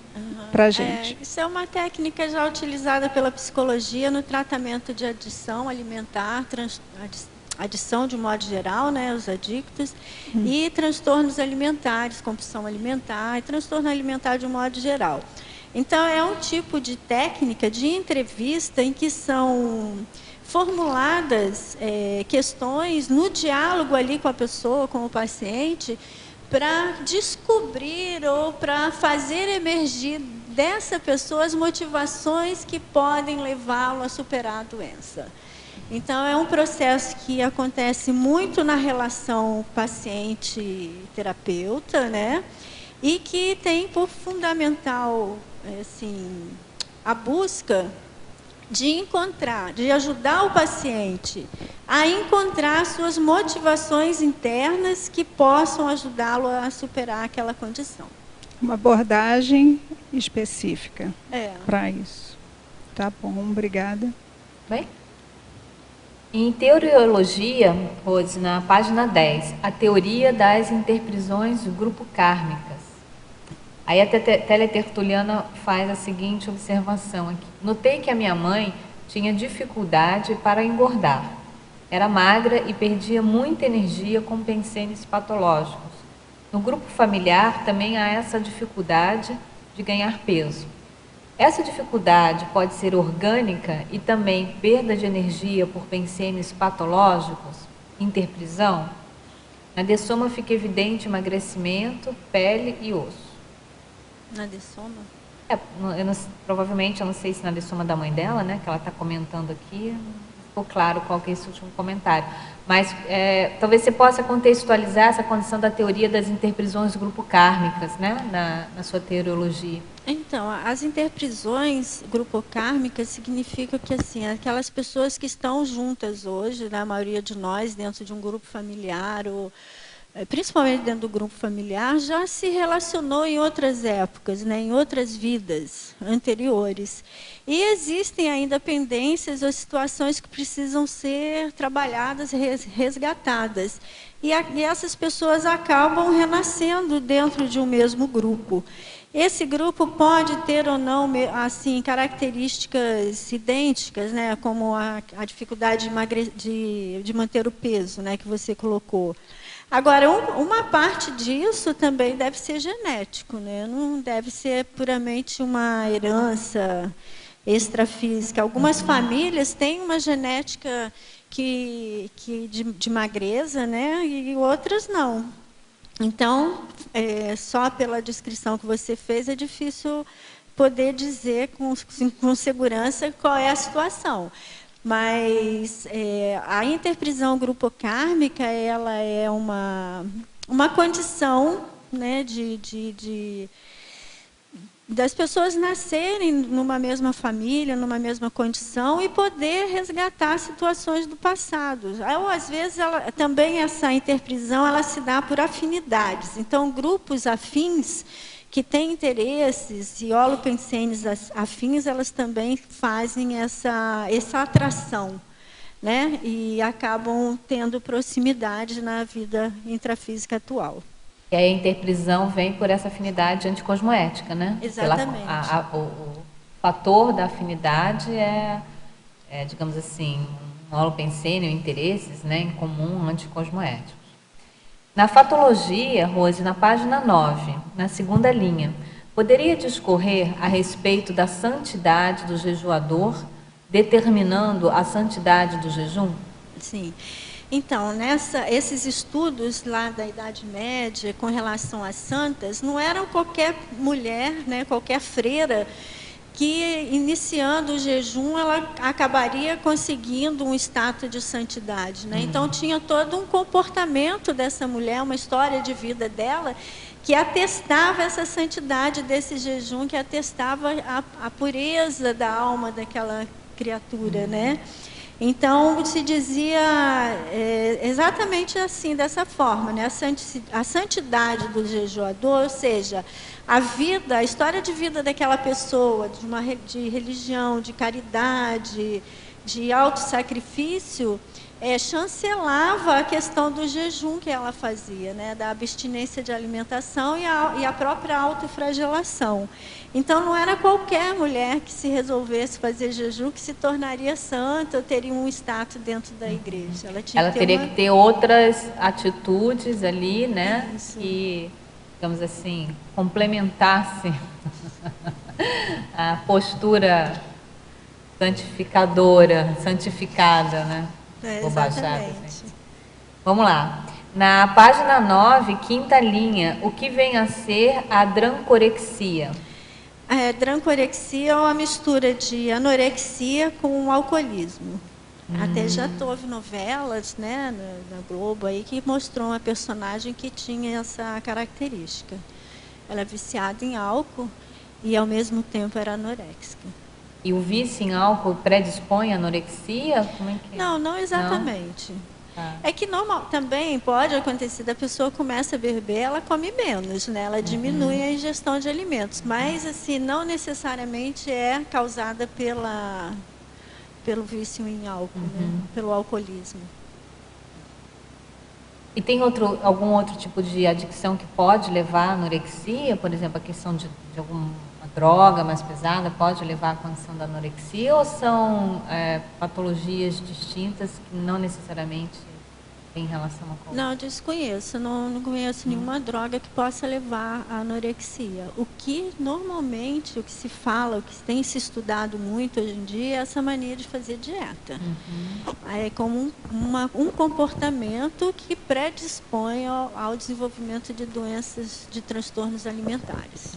para a gente. Isso é uma técnica já utilizada pela psicologia no tratamento de adição alimentar, adição de modo geral, né, os adictos, e transtornos alimentares, compulsão alimentar e transtorno alimentar de um modo geral. Então, é um tipo de técnica de entrevista em que são formuladas questões no diálogo ali com a pessoa, com o paciente, para descobrir ou para fazer emergir dessa pessoa as motivações que podem levá-lo a superar a doença. Então, é um processo que acontece muito na relação paciente-terapeuta, né? E que tem por fundamental, assim, a busca de ajudar o paciente a encontrar suas motivações internas que possam ajudá-lo a superar aquela condição. Uma abordagem específica para isso. Tá bom, obrigada. Bem? Em teoriologia, Rose, na página 10, a teoria das interprisões do grupo kármicas. Aí a teletertuliana faz a seguinte observação aqui. Notei que a minha mãe tinha dificuldade para engordar. Era magra e perdia muita energia com pensenes patológicos. No grupo familiar também há essa dificuldade de ganhar peso. Essa dificuldade pode ser orgânica e também perda de energia por pensenes patológicos, interprisão. Na dessoma fica evidente emagrecimento, pele e osso. Na dessoma? Provavelmente, eu não sei se na dessoma da mãe dela, né, que ela está comentando aqui, ficou claro qual que é esse último comentário. Mas talvez você possa contextualizar essa condição da teoria das interprisões do grupo kármicas, né, na sua teoriologia. Então, as interprisões grupocármicas significa que, assim, aquelas pessoas que estão juntas hoje, né, a maioria de nós, dentro de um grupo familiar, ou principalmente dentro do grupo familiar, já se relacionou em outras épocas, né, em outras vidas anteriores. E existem ainda pendências ou situações que precisam ser trabalhadas, resgatadas. E essas pessoas acabam renascendo dentro de um mesmo grupo. Esse grupo pode ter ou não, assim, características idênticas, né, como a dificuldade de manter o peso, né, que você colocou. Agora, uma parte disso também deve ser genético, né? Não deve ser puramente uma herança extrafísica. Algumas famílias têm uma genética de magreza, né? E outras não. Então, só pela descrição que você fez, é difícil poder dizer com segurança qual é a situação. Mas a interprisão grupocármica, ela é uma condição, né, das pessoas nascerem numa mesma família, numa mesma condição e poder resgatar situações do passado. Ou, às vezes, também essa interprisão ela se dá por afinidades. Então, grupos afins que têm interesses e holopensenes afins, elas também fazem essa atração, né? E acabam tendo proximidade na vida intrafísica atual. E aí a interprisão vem por essa afinidade anticosmoética, né? Exatamente. O fator da afinidade é, digamos assim, um holopensene, interesses, né, em comum anticosmoéticos. Na fatologia, Rose, na página 9, na segunda linha, poderia discorrer a respeito da santidade do jejuador, determinando a santidade do jejum? Sim. Então, esses estudos lá da Idade Média com relação às santas, não eram qualquer mulher, né, qualquer freira, que iniciando o jejum ela acabaria conseguindo um status de santidade, né? Então tinha todo um comportamento dessa mulher, uma história de vida dela que atestava essa santidade desse jejum, que atestava a pureza da alma daquela criatura, né? Então se dizia exatamente assim, dessa forma, né? A santidade do jejuador, ou seja, a história de vida daquela pessoa, de religião, de caridade, de autossacrifício, chancelava a questão do jejum que ela fazia, né, da abstinência de alimentação e a própria autoflagelação. Então, não era qualquer mulher que se resolvesse fazer jejum que se tornaria santa ou teria um status dentro da igreja. Ela teria que ter outras atitudes ali, né, Isso. que, digamos assim, complementasse a postura santificada, né? Vou baixar, Exatamente. Vamos lá. Na página 9, quinta linha, o que vem a ser a drancorexia? A drancorexia é uma mistura de anorexia com alcoolismo. Até já houve novelas, né, na Globo aí, que mostrou uma personagem que tinha essa característica. Ela é viciada em álcool e, ao mesmo tempo, era anoréxica. E o vício em álcool predispõe à anorexia? Como é que é? Não exatamente. Não? Tá. É que também pode acontecer da pessoa começa a beber, ela come menos, né? Ela diminui a ingestão de alimentos, mas assim não necessariamente é causada pelo vício em álcool, né? Pelo alcoolismo. E tem algum outro tipo de adicção que pode levar à anorexia? Por exemplo, a questão de alguma droga mais pesada pode levar à condição da anorexia? Ou são patologias distintas que não necessariamente têm relação com... Não, desconheço. Não conheço nenhuma droga que possa levar à anorexia. O que normalmente, o que se fala, o que tem se estudado muito hoje em dia é essa mania de fazer dieta. É como um comportamento que predispõe ao desenvolvimento de doenças, de transtornos alimentares.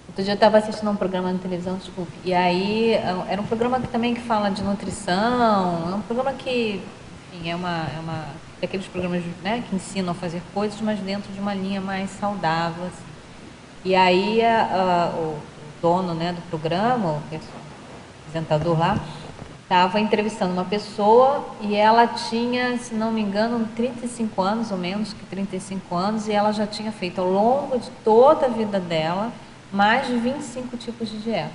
Outro dia eu estava assistindo um programa na televisão, desculpe, e aí era um programa que fala de nutrição, é um programa que, enfim, daqueles programas, né, que ensinam a fazer coisas, mas dentro de uma linha mais saudável. Assim. E aí o dono, né, do programa, o apresentador lá, estava entrevistando uma pessoa e ela tinha, se não me engano, 35 anos, ou menos que 35 anos, e ela já tinha feito ao longo de toda a vida dela mais de 25 tipos de dieta.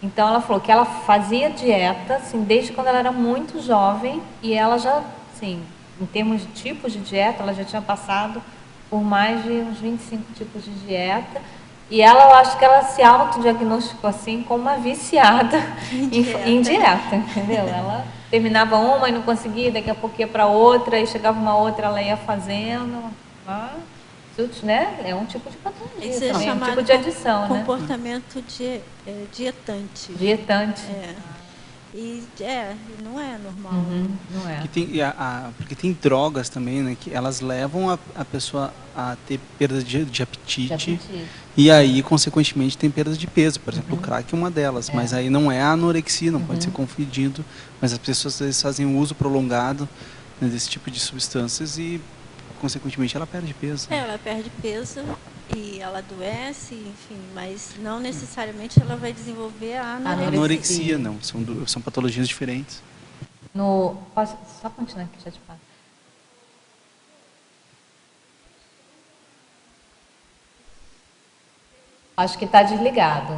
Então ela falou que ela fazia dieta, assim, desde quando ela era muito jovem, e ela já, assim, em termos de tipos de dieta, ela já tinha passado por mais de uns 25 tipos de dieta. E ela, eu acho que ela se autodiagnosticou assim como uma viciada em dieta, entendeu? Ela terminava uma e não conseguia, daqui a pouco ia para outra, e chegava uma outra, ela ia fazendo. Né? É um tipo de patologia também, é um tipo de adição, né? Comportamento dietante. Dietante. E não é normal. Não é. Porque tem drogas também, né, que elas levam a pessoa a ter perda de apetite, e aí, consequentemente, tem perda de peso. Por exemplo, o crack é uma delas, mas aí não é a anorexia, não pode ser confundido, mas as pessoas às vezes fazem uso prolongado, né, desse tipo de substâncias e, consequentemente, ela perde peso. Ela perde peso e ela adoece, enfim, mas não necessariamente ela vai desenvolver a anorexia. Anorexia não, são patologias diferentes. Posso só continuar aqui, já te passo. Acho que está desligado.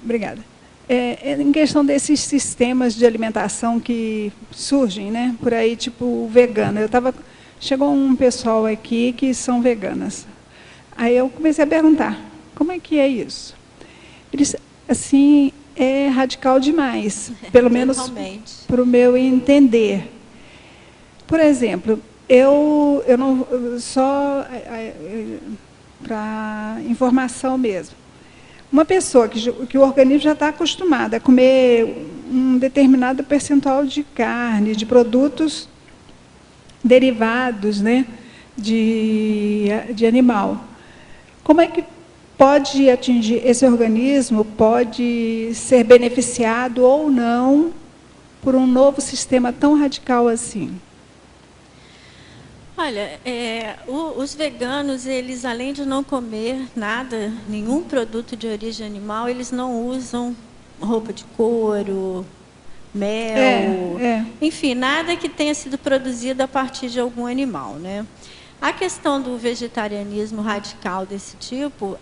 Obrigada. Em questão desses sistemas de alimentação que surgem, né, por aí, tipo vegana. Chegou um pessoal aqui que são veganas. Aí eu comecei a perguntar, como é que é isso? Eles, assim, é radical demais, pelo menos para o meu entender. Por exemplo, eu não só para informação mesmo. Uma pessoa que o organismo já está acostumado a comer um determinado percentual de carne, de produtos derivados, né, de animal. Como é que pode atingir esse organismo, pode ser beneficiado ou não por um novo sistema tão radical assim? Olha, os veganos, eles além de não comer nada, nenhum produto de origem animal, eles não usam roupa de couro, mel, enfim, nada que tenha sido produzido a partir de algum animal, né? A questão do vegetarianismo radical desse tipo,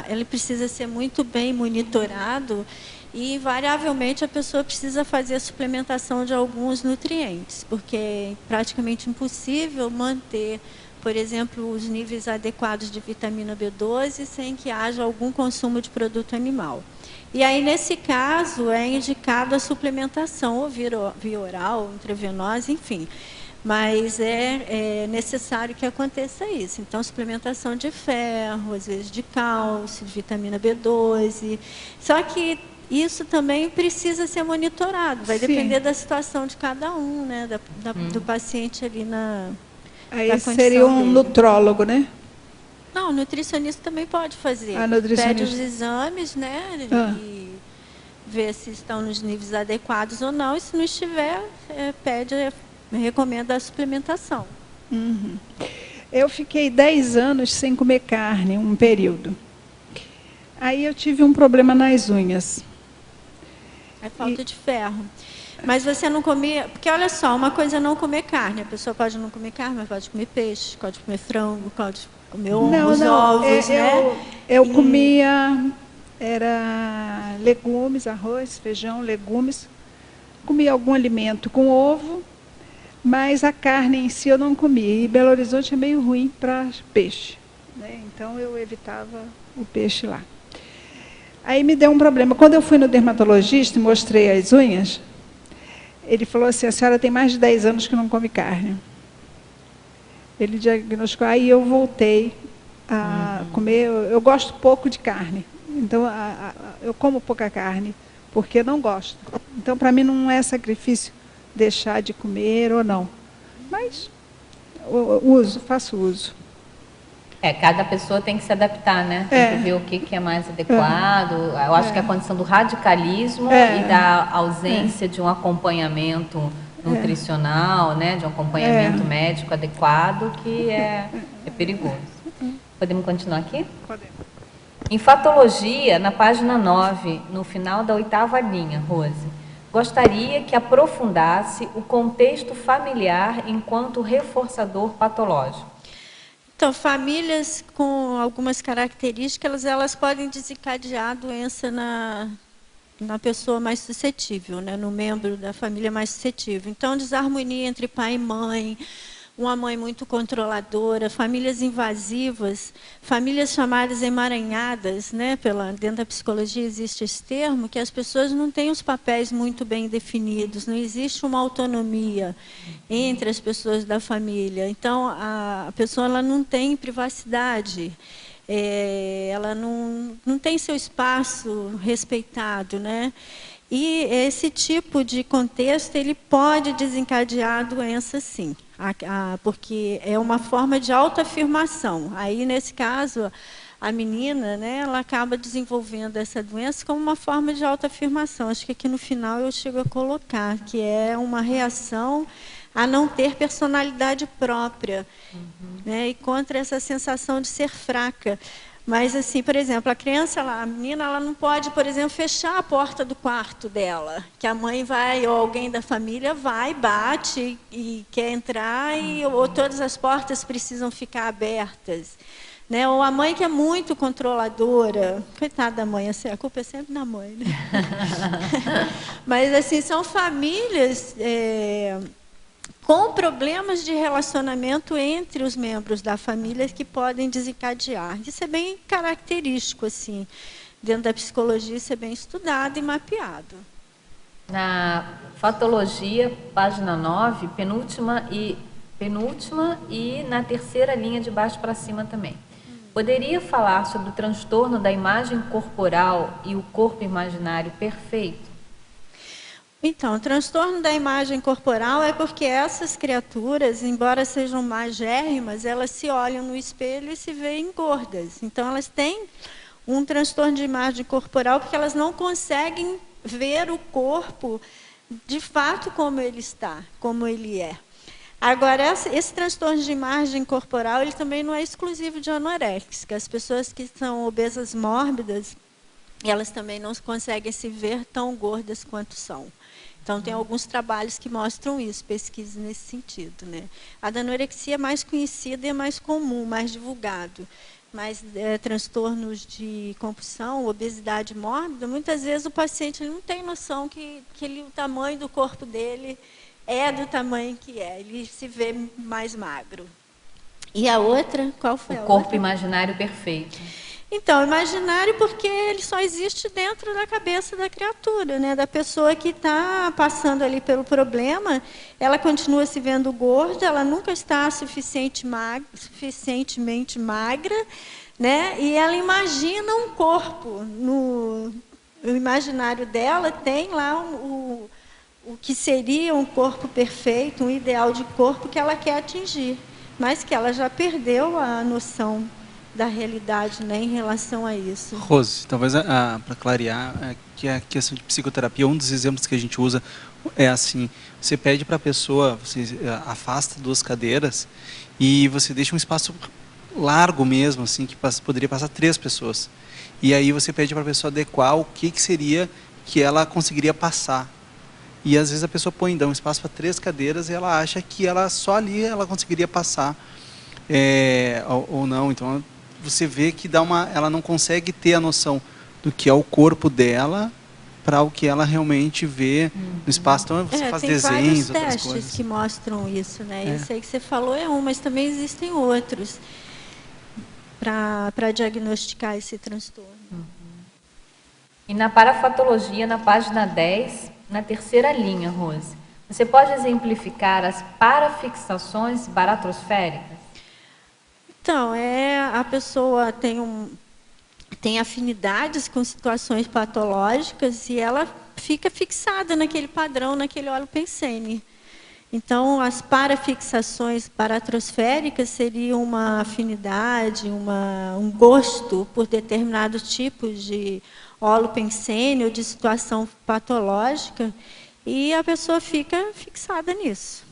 ele precisa ser muito bem monitorado e, invariavelmente, a pessoa precisa fazer a suplementação de alguns nutrientes, porque é praticamente impossível manter, por exemplo, os níveis adequados de vitamina B12 sem que haja algum consumo de produto animal. E aí, nesse caso, é indicado a suplementação, ou via oral, intravenosa, enfim. Mas é necessário que aconteça isso. Então, suplementação de ferro, às vezes de cálcio, de vitamina B12. Só que isso também precisa ser monitorado. Vai depender da situação de cada um, né? Do paciente ali na Aí seria um nutrólogo, né? Não, o nutricionista também pode fazer. Pede os exames, né? E vê se estão nos níveis adequados ou não. E se não estiver, recomenda a suplementação. Uhum. Eu fiquei 10 anos sem comer carne, um período. Aí eu tive um problema nas unhas. É falta de ferro. Mas você não comia... Porque, olha só, uma coisa é não comer carne. A pessoa pode não comer carne, mas pode comer peixe, pode comer frango, pode comer ovos, né? Eu comia legumes, arroz, feijão, legumes. Comia algum alimento com ovo, mas a carne em si eu não comia. E Belo Horizonte é meio ruim para peixe, né? Então eu evitava o peixe lá. Aí me deu um problema. Quando eu fui no dermatologista e mostrei as unhas, ele falou assim: a senhora tem mais de 10 anos que não come carne. Ele diagnosticou, aí eu voltei a comer. Eu gosto pouco de carne, então eu como pouca carne, porque não gosto. Então, para mim, não é sacrifício deixar de comer ou não. Mas faço uso. Cada pessoa tem que se adaptar, né? Tem que ver o que é mais adequado. Eu acho que a condição do radicalismo e da ausência de um acompanhamento nutricional, né? De um acompanhamento médico adequado, que é perigoso. Podemos continuar aqui? Podemos. Em Fatologia, na página 9, no final da 8ª linha, Rose, gostaria que aprofundasse o contexto familiar enquanto reforçador patológico. Então, famílias com algumas características, elas podem desencadear a doença na pessoa mais suscetível, né? No membro da família mais suscetível. Então, desarmonia entre pai e mãe, uma mãe muito controladora, famílias invasivas, famílias chamadas emaranhadas, né? Dentro da psicologia existe esse termo, que as pessoas não têm os papéis muito bem definidos, não existe uma autonomia entre as pessoas da família. Então, a pessoa ela não tem privacidade, ela não tem seu espaço respeitado, né? E esse tipo de contexto ele pode desencadear a doença, sim, porque é uma forma de autoafirmação. Aí, nesse caso, a menina, né, ela acaba desenvolvendo essa doença como uma forma de autoafirmação. Acho que aqui no final eu chego a colocar, que é uma reação a não ter personalidade própria, né, e contra essa sensação de ser fraca. Mas, assim, por exemplo, a menina, ela não pode, por exemplo, fechar a porta do quarto dela, que a mãe vai, ou alguém da família vai, bate e quer entrar, ou todas as portas precisam ficar abertas. Né? Ou a mãe que é muito controladora, coitada da mãe, a culpa é sempre da mãe, né? Mas, assim, são famílias com problemas de relacionamento entre os membros da família que podem desencadear. Isso é bem característico, assim, dentro da psicologia, isso é bem estudado e mapeado. Na Fatologia, página 9, penúltima e na 3ª linha de baixo para cima também. Poderia falar sobre o transtorno da imagem corporal e o corpo imaginário perfeito? Então, o transtorno da imagem corporal é porque essas criaturas, embora sejam magérrimas, elas se olham no espelho e se veem gordas. Então, elas têm um transtorno de imagem corporal porque elas não conseguem ver o corpo de fato como ele está, como ele é. Agora, esse transtorno de imagem corporal, ele também não é exclusivo de anoréxica. As pessoas que são obesas mórbidas, elas também não conseguem se ver tão gordas quanto são. Então, tem alguns trabalhos que mostram isso, pesquisas nesse sentido, né? A da anorexia é mais conhecida e é mais comum, mais divulgado. Mas transtornos de compulsão, obesidade mórbida, muitas vezes o paciente não tem noção que o tamanho do corpo dele é do tamanho que é. Ele se vê mais magro. E a outra, qual foi a outra? O corpo imaginário perfeito. Então, imaginário porque ele só existe dentro da cabeça da criatura, né? Da pessoa que está passando ali pelo problema, ela continua se vendo gorda, ela nunca está suficientemente magra, né? E ela imagina um corpo. No imaginário dela tem lá o que seria um corpo perfeito, um ideal de corpo que ela quer atingir, mas que ela já perdeu a noção da realidade, né, em relação a isso. Rose, talvez para clarear, que a questão de psicoterapia, um dos exemplos que a gente usa é assim, você pede para a pessoa, você afasta 2 cadeiras e você deixa um espaço largo mesmo, assim, que poderia passar 3 pessoas. E aí você pede para a pessoa adequar o que seria que ela conseguiria passar. E às vezes a pessoa dá um espaço para 3 cadeiras e ela acha que ela só ali ela conseguiria passar, ou não. Então você vê que ela não consegue ter a noção do que é o corpo dela para o que ela realmente vê no espaço. Então você faz desenhos, outras testes coisas que mostram isso, né? Isso aí que você falou é um, mas também existem outros para diagnosticar esse transtorno. E na parafatologia, na página 10, na terceira linha, Rose, você pode exemplificar as parafixações baratrosféricas? Então, a pessoa tem afinidades com situações patológicas e ela fica fixada naquele padrão, naquele óleo pensene. Então, as parafixações baratrosféricas seriam uma afinidade, um gosto por determinados tipos de óleo pensene ou de situação patológica, e a pessoa fica fixada nisso.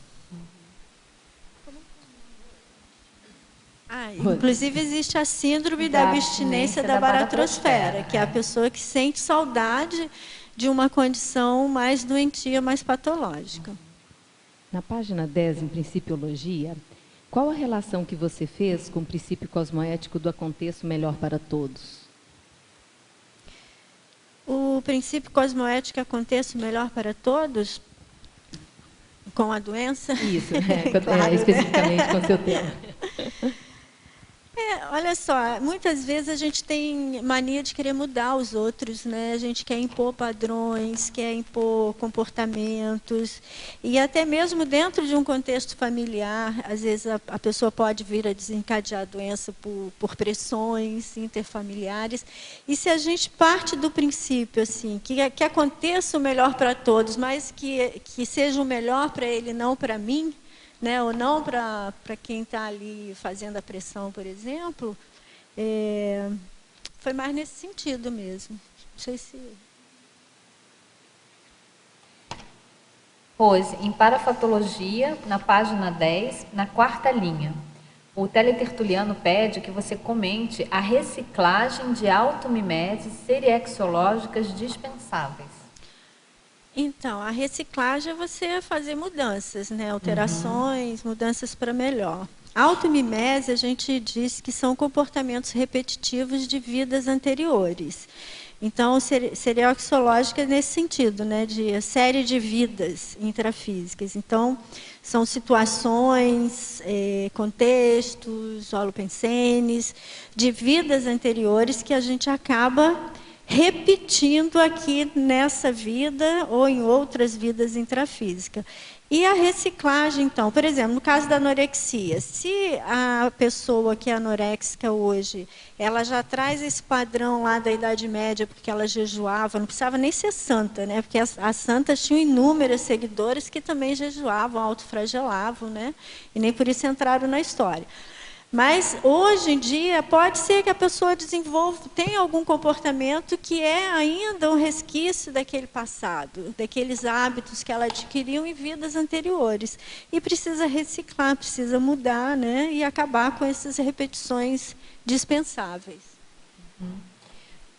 Inclusive, existe a síndrome da abstinência da baratrosfera, que é a pessoa que sente saudade de uma condição mais doentia, mais patológica. Na página 10, em Principiologia, qual a relação que você fez com o princípio cosmoético do aconteço melhor para todos? O princípio cosmoético aconteço melhor para todos, com a doença? Isso, claro, especificamente com o seu tema. Olha só, muitas vezes a gente tem mania de querer mudar os outros, né? A gente quer impor padrões, quer impor comportamentos, e até mesmo dentro de um contexto familiar, às vezes a pessoa pode vir a desencadear a doença por pressões interfamiliares. E se a gente parte do princípio assim, que aconteça o melhor para todos, mas que seja o melhor para ele, não para mim, né, ou não para quem está ali fazendo a pressão, por exemplo, foi mais nesse sentido mesmo. Não sei se... Rose, em parafatologia, na página 10, na quarta linha, o teletertuliano pede que você comente a reciclagem de automimeses seriexológicas dispensáveis. Então, a reciclagem é você fazer mudanças, né? Alterações, mudanças para melhor. A automimese, a gente diz que são comportamentos repetitivos de vidas anteriores. Então, seriexológica é nesse sentido, né? De série de vidas intrafísicas. Então, são situações, contextos, holopensenes, de vidas anteriores que a gente acaba repetindo aqui nessa vida ou em outras vidas intrafísicas. E a reciclagem, então, por exemplo, no caso da anorexia, se a pessoa que é anoréxica hoje, ela já traz esse padrão lá da Idade Média, porque ela jejuava, não precisava nem ser santa, né? Porque as santas tinham inúmeros seguidores que também jejuavam, autoflagelavam, né? E nem por isso entraram na história. Mas, hoje em dia, pode ser que a pessoa tenha algum comportamento que é ainda um resquício daquele passado, daqueles hábitos que ela adquiriu em vidas anteriores. E precisa reciclar, precisa mudar, né? E acabar com essas repetições dispensáveis.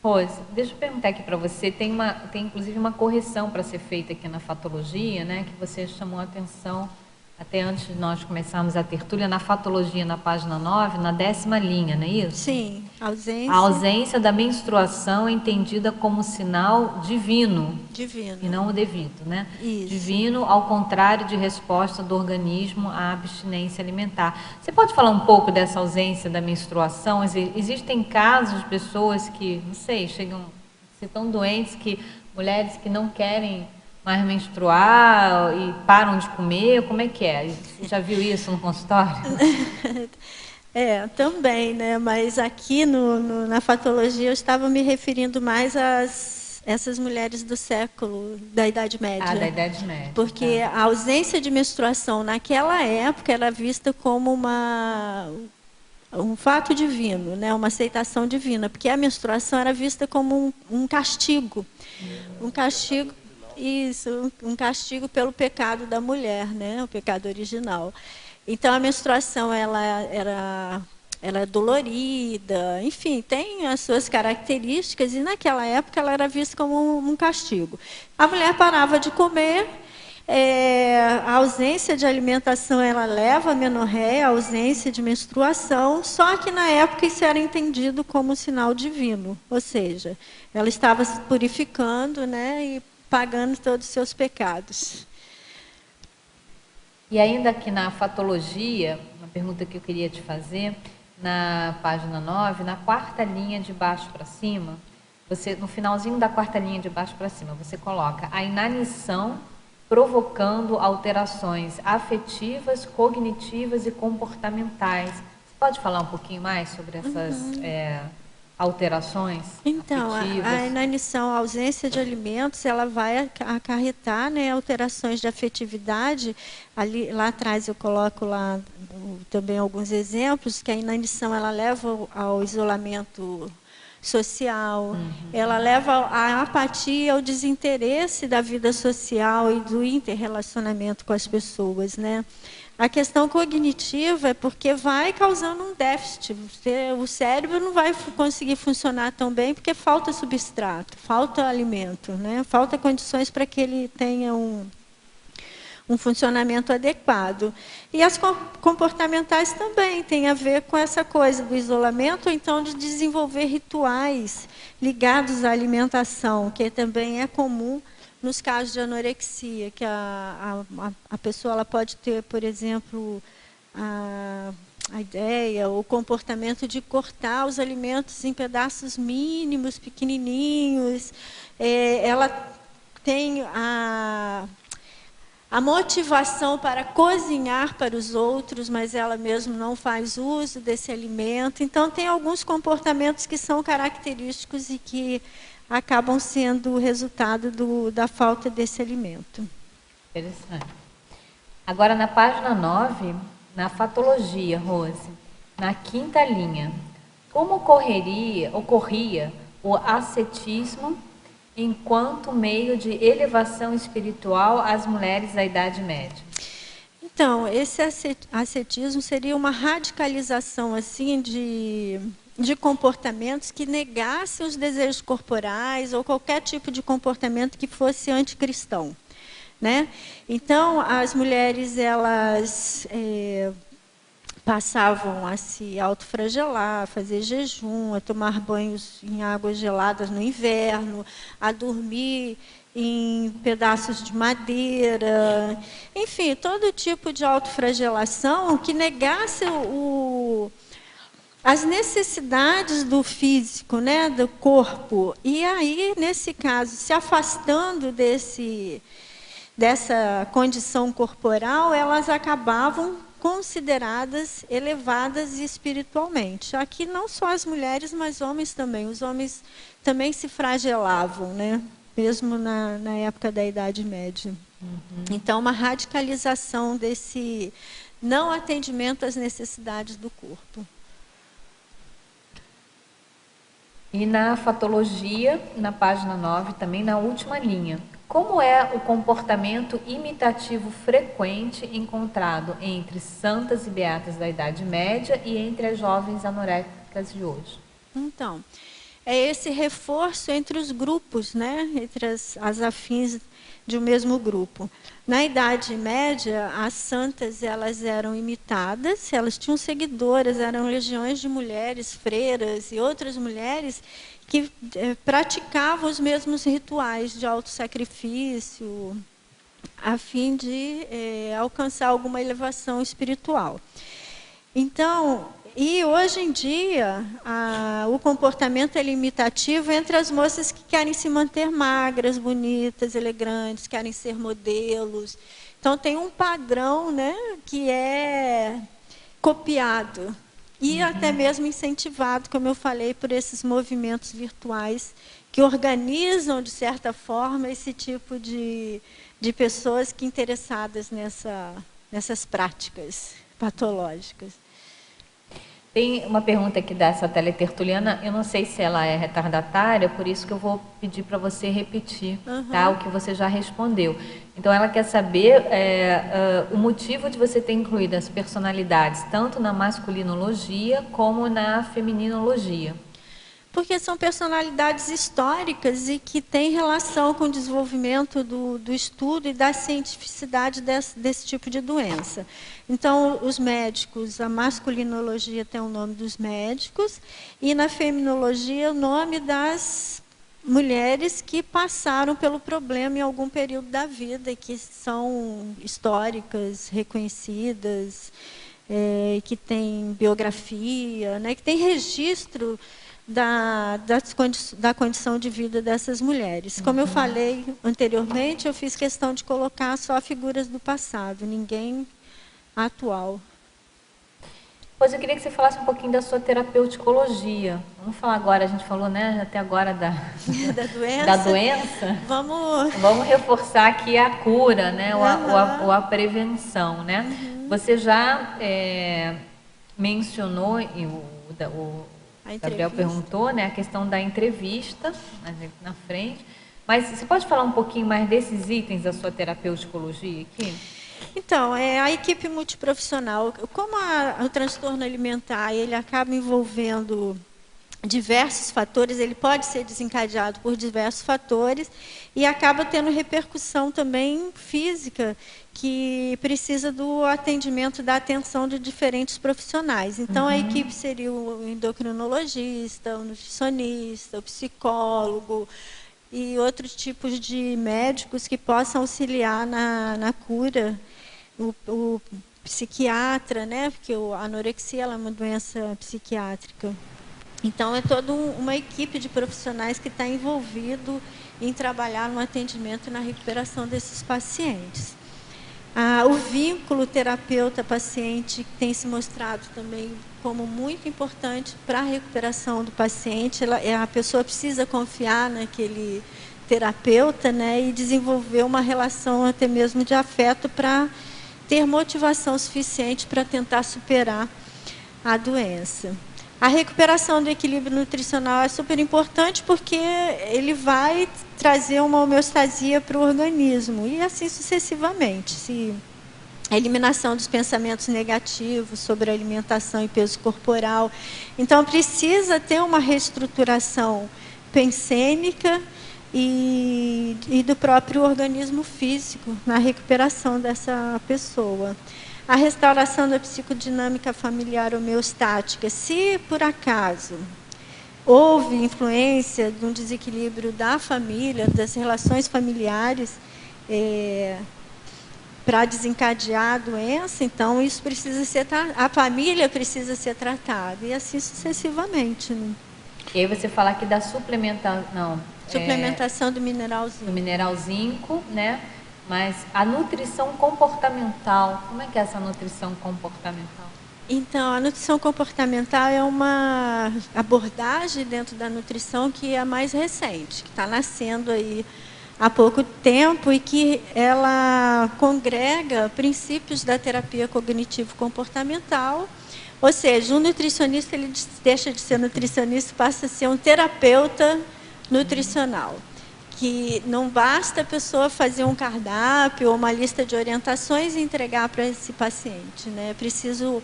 Rose, deixa eu perguntar aqui para você, tem inclusive uma correção para ser feita aqui na fatologia, né, que você chamou a atenção até antes de nós começarmos a tertúlia, na fatologia, na página 9, na 10ª linha, não é isso? Sim, ausência. A ausência da menstruação é entendida como sinal divino. Divino. E não o devido, né? Isso. Divino, ao contrário de resposta do organismo à abstinência alimentar. Você pode falar um pouco dessa ausência da menstruação? Existem casos de pessoas que, não sei, chegam a ser tão doentes que mulheres que não querem mais menstruar e param de comer, como é que é? Você já viu isso no consultório? Também, né? Mas aqui na fatologia eu estava me referindo mais essas mulheres do século, da Idade Média. Ah, da Idade Média. Porque a ausência de menstruação naquela época era vista como um fato divino, né? Uma aceitação divina, porque a menstruação era vista como um castigo. Um castigo. Isso, um castigo pelo pecado da mulher, né? O pecado original. Então a menstruação ela é dolorida, enfim, tem as suas características e naquela época ela era vista como um castigo. A mulher parava de comer, a ausência de alimentação ela leva à menorreia, a ausência de menstruação, só que na época isso era entendido como um sinal divino, ou seja, ela estava se purificando, né, e pagando todos os seus pecados. E ainda aqui na fatologia, uma pergunta que eu queria te fazer, na página 9, na 4ª linha de baixo para cima, você, no finalzinho da 4ª linha de baixo para cima, você coloca a inanição provocando alterações afetivas, cognitivas e comportamentais. Você pode falar um pouquinho mais sobre essas alterações então, afetivas? A inanição, a ausência de alimentos, ela vai acarretar, né, alterações de afetividade. Lá atrás eu coloco lá também alguns exemplos, que a inanição ela leva ao isolamento social, ela leva à apatia, ao desinteresse da vida social e do interrelacionamento com as pessoas, né? A questão cognitiva é porque vai causando um déficit. O cérebro não vai conseguir funcionar tão bem porque falta substrato, falta alimento, né? Falta condições para que ele tenha um funcionamento adequado. E as comportamentais também têm a ver com essa coisa do isolamento, ou então de desenvolver rituais ligados à alimentação, que também é comum nos casos de anorexia, que a pessoa ela pode ter, por exemplo, a ideia, o comportamento de cortar os alimentos em pedaços mínimos, pequenininhos. Ela tem a motivação para cozinhar para os outros, mas ela mesma não faz uso desse alimento. Então, tem alguns comportamentos que são característicos e que acabam sendo o resultado da falta desse alimento. Interessante. Agora, na página 9, na fatologia, Rose, na 5ª linha, como ocorria o ascetismo enquanto meio de elevação espiritual às mulheres da Idade Média? Então, esse ascetismo seria uma radicalização assim de comportamentos que negassem os desejos corporais ou qualquer tipo de comportamento que fosse anticristão, né? Então, as mulheres elas passavam a se autoflagelar, a fazer jejum, a tomar banhos em águas geladas no inverno, a dormir em pedaços de madeira, enfim, todo tipo de autoflagelação que negasse as necessidades do físico, né, do corpo. E aí, nesse caso, se afastando dessa condição corporal, elas acabavam consideradas elevadas espiritualmente. Aqui não só as mulheres, mas homens também. Os homens também se flagelavam, né? Mesmo na época da Idade Média. Então, uma radicalização desse não atendimento às necessidades do corpo. E na fatologia, na página 9, também na última linha, como é o comportamento imitativo frequente encontrado entre santas e beatas da Idade Média e entre as jovens anoréticas de hoje? Então, é esse reforço entre os grupos, né? Entre as afins de um mesmo grupo. Na Idade Média, as santas elas eram imitadas, elas tinham seguidoras, eram legiões de mulheres, freiras e outras mulheres que praticavam os mesmos rituais de autossacrifício, a fim de alcançar alguma elevação espiritual. Então, e hoje em dia, o comportamento é limitativo entre as moças que querem se manter magras, bonitas, elegantes, querem ser modelos. Então, tem um padrão, né, que é copiado e até mesmo incentivado, como eu falei, por esses movimentos virtuais que organizam, de certa forma, esse tipo de pessoas que interessadas nessas práticas patológicas. Tem uma pergunta aqui dessa teletertuliana, eu não sei se ela é retardatária, por isso que eu vou pedir para você repetir, tá, o que você já respondeu. Então, ela quer saber o motivo de você ter incluído as personalidades, tanto na masculinologia como na femininologia. Porque são personalidades históricas e que têm relação com o desenvolvimento do estudo e da cientificidade desse tipo de doença. Então, os médicos, a masculinologia tem o nome dos médicos, e na feminologia o nome das mulheres que passaram pelo problema em algum período da vida, e que são históricas, reconhecidas, que têm biografia, né, que têm registro da condição de vida dessas mulheres. Como eu falei anteriormente, eu fiz questão de colocar só figuras do passado, ninguém atual. Pois eu queria que você falasse um pouquinho da sua terapeuticologia. Vamos falar agora, a gente falou, né, até agora da doença. Da doença. Vamos reforçar aqui a cura, né, ou a prevenção, né? Você já mencionou, e o Gabriel perguntou, né, a questão da entrevista na frente, mas você pode falar um pouquinho mais desses itens da sua terapeuticologia aqui? Então, a equipe multiprofissional, como o transtorno alimentar, ele acaba envolvendo diversos fatores, ele pode ser desencadeado por diversos fatores e acaba tendo repercussão também física, que precisa do atendimento, da atenção de diferentes profissionais. Então, a equipe seria o endocrinologista, o nutricionista, o psicólogo e outros tipos de médicos que possam auxiliar na cura, o psiquiatra, né? Porque a anorexia ela é uma doença psiquiátrica. Então, é toda uma equipe de profissionais que está envolvido em trabalhar no atendimento e na recuperação desses pacientes. O vínculo terapeuta-paciente tem se mostrado também como muito importante para a recuperação do paciente. A pessoa precisa confiar naquele terapeuta, né, e desenvolver uma relação até mesmo de afeto para ter motivação suficiente para tentar superar a doença. A recuperação do equilíbrio nutricional é super importante porque ele vai trazer uma homeostasia para o organismo e assim sucessivamente. A eliminação dos pensamentos negativos sobre a alimentação e peso corporal. Então, precisa ter uma reestruturação pensênica e do próprio organismo físico na recuperação dessa pessoa. A restauração da psicodinâmica familiar homeostática. Se, por acaso, houve influência de um desequilíbrio da família, das relações familiares, para desencadear a doença, então isso precisa ser a família precisa ser tratada, e assim sucessivamente. Né? E aí você fala aqui da suplementação do mineral zinco. Do mineral zinco, né? Mas a nutrição comportamental, como é que é essa nutrição comportamental? Então, a nutrição comportamental é uma abordagem dentro da nutrição que é a mais recente, que está nascendo aí há pouco tempo e que ela congrega princípios da terapia cognitivo-comportamental, ou seja, um nutricionista ele deixa de ser nutricionista e passa a ser um terapeuta nutricional. Que não basta a pessoa fazer um cardápio ou uma lista de orientações e entregar para esse paciente, né? É preciso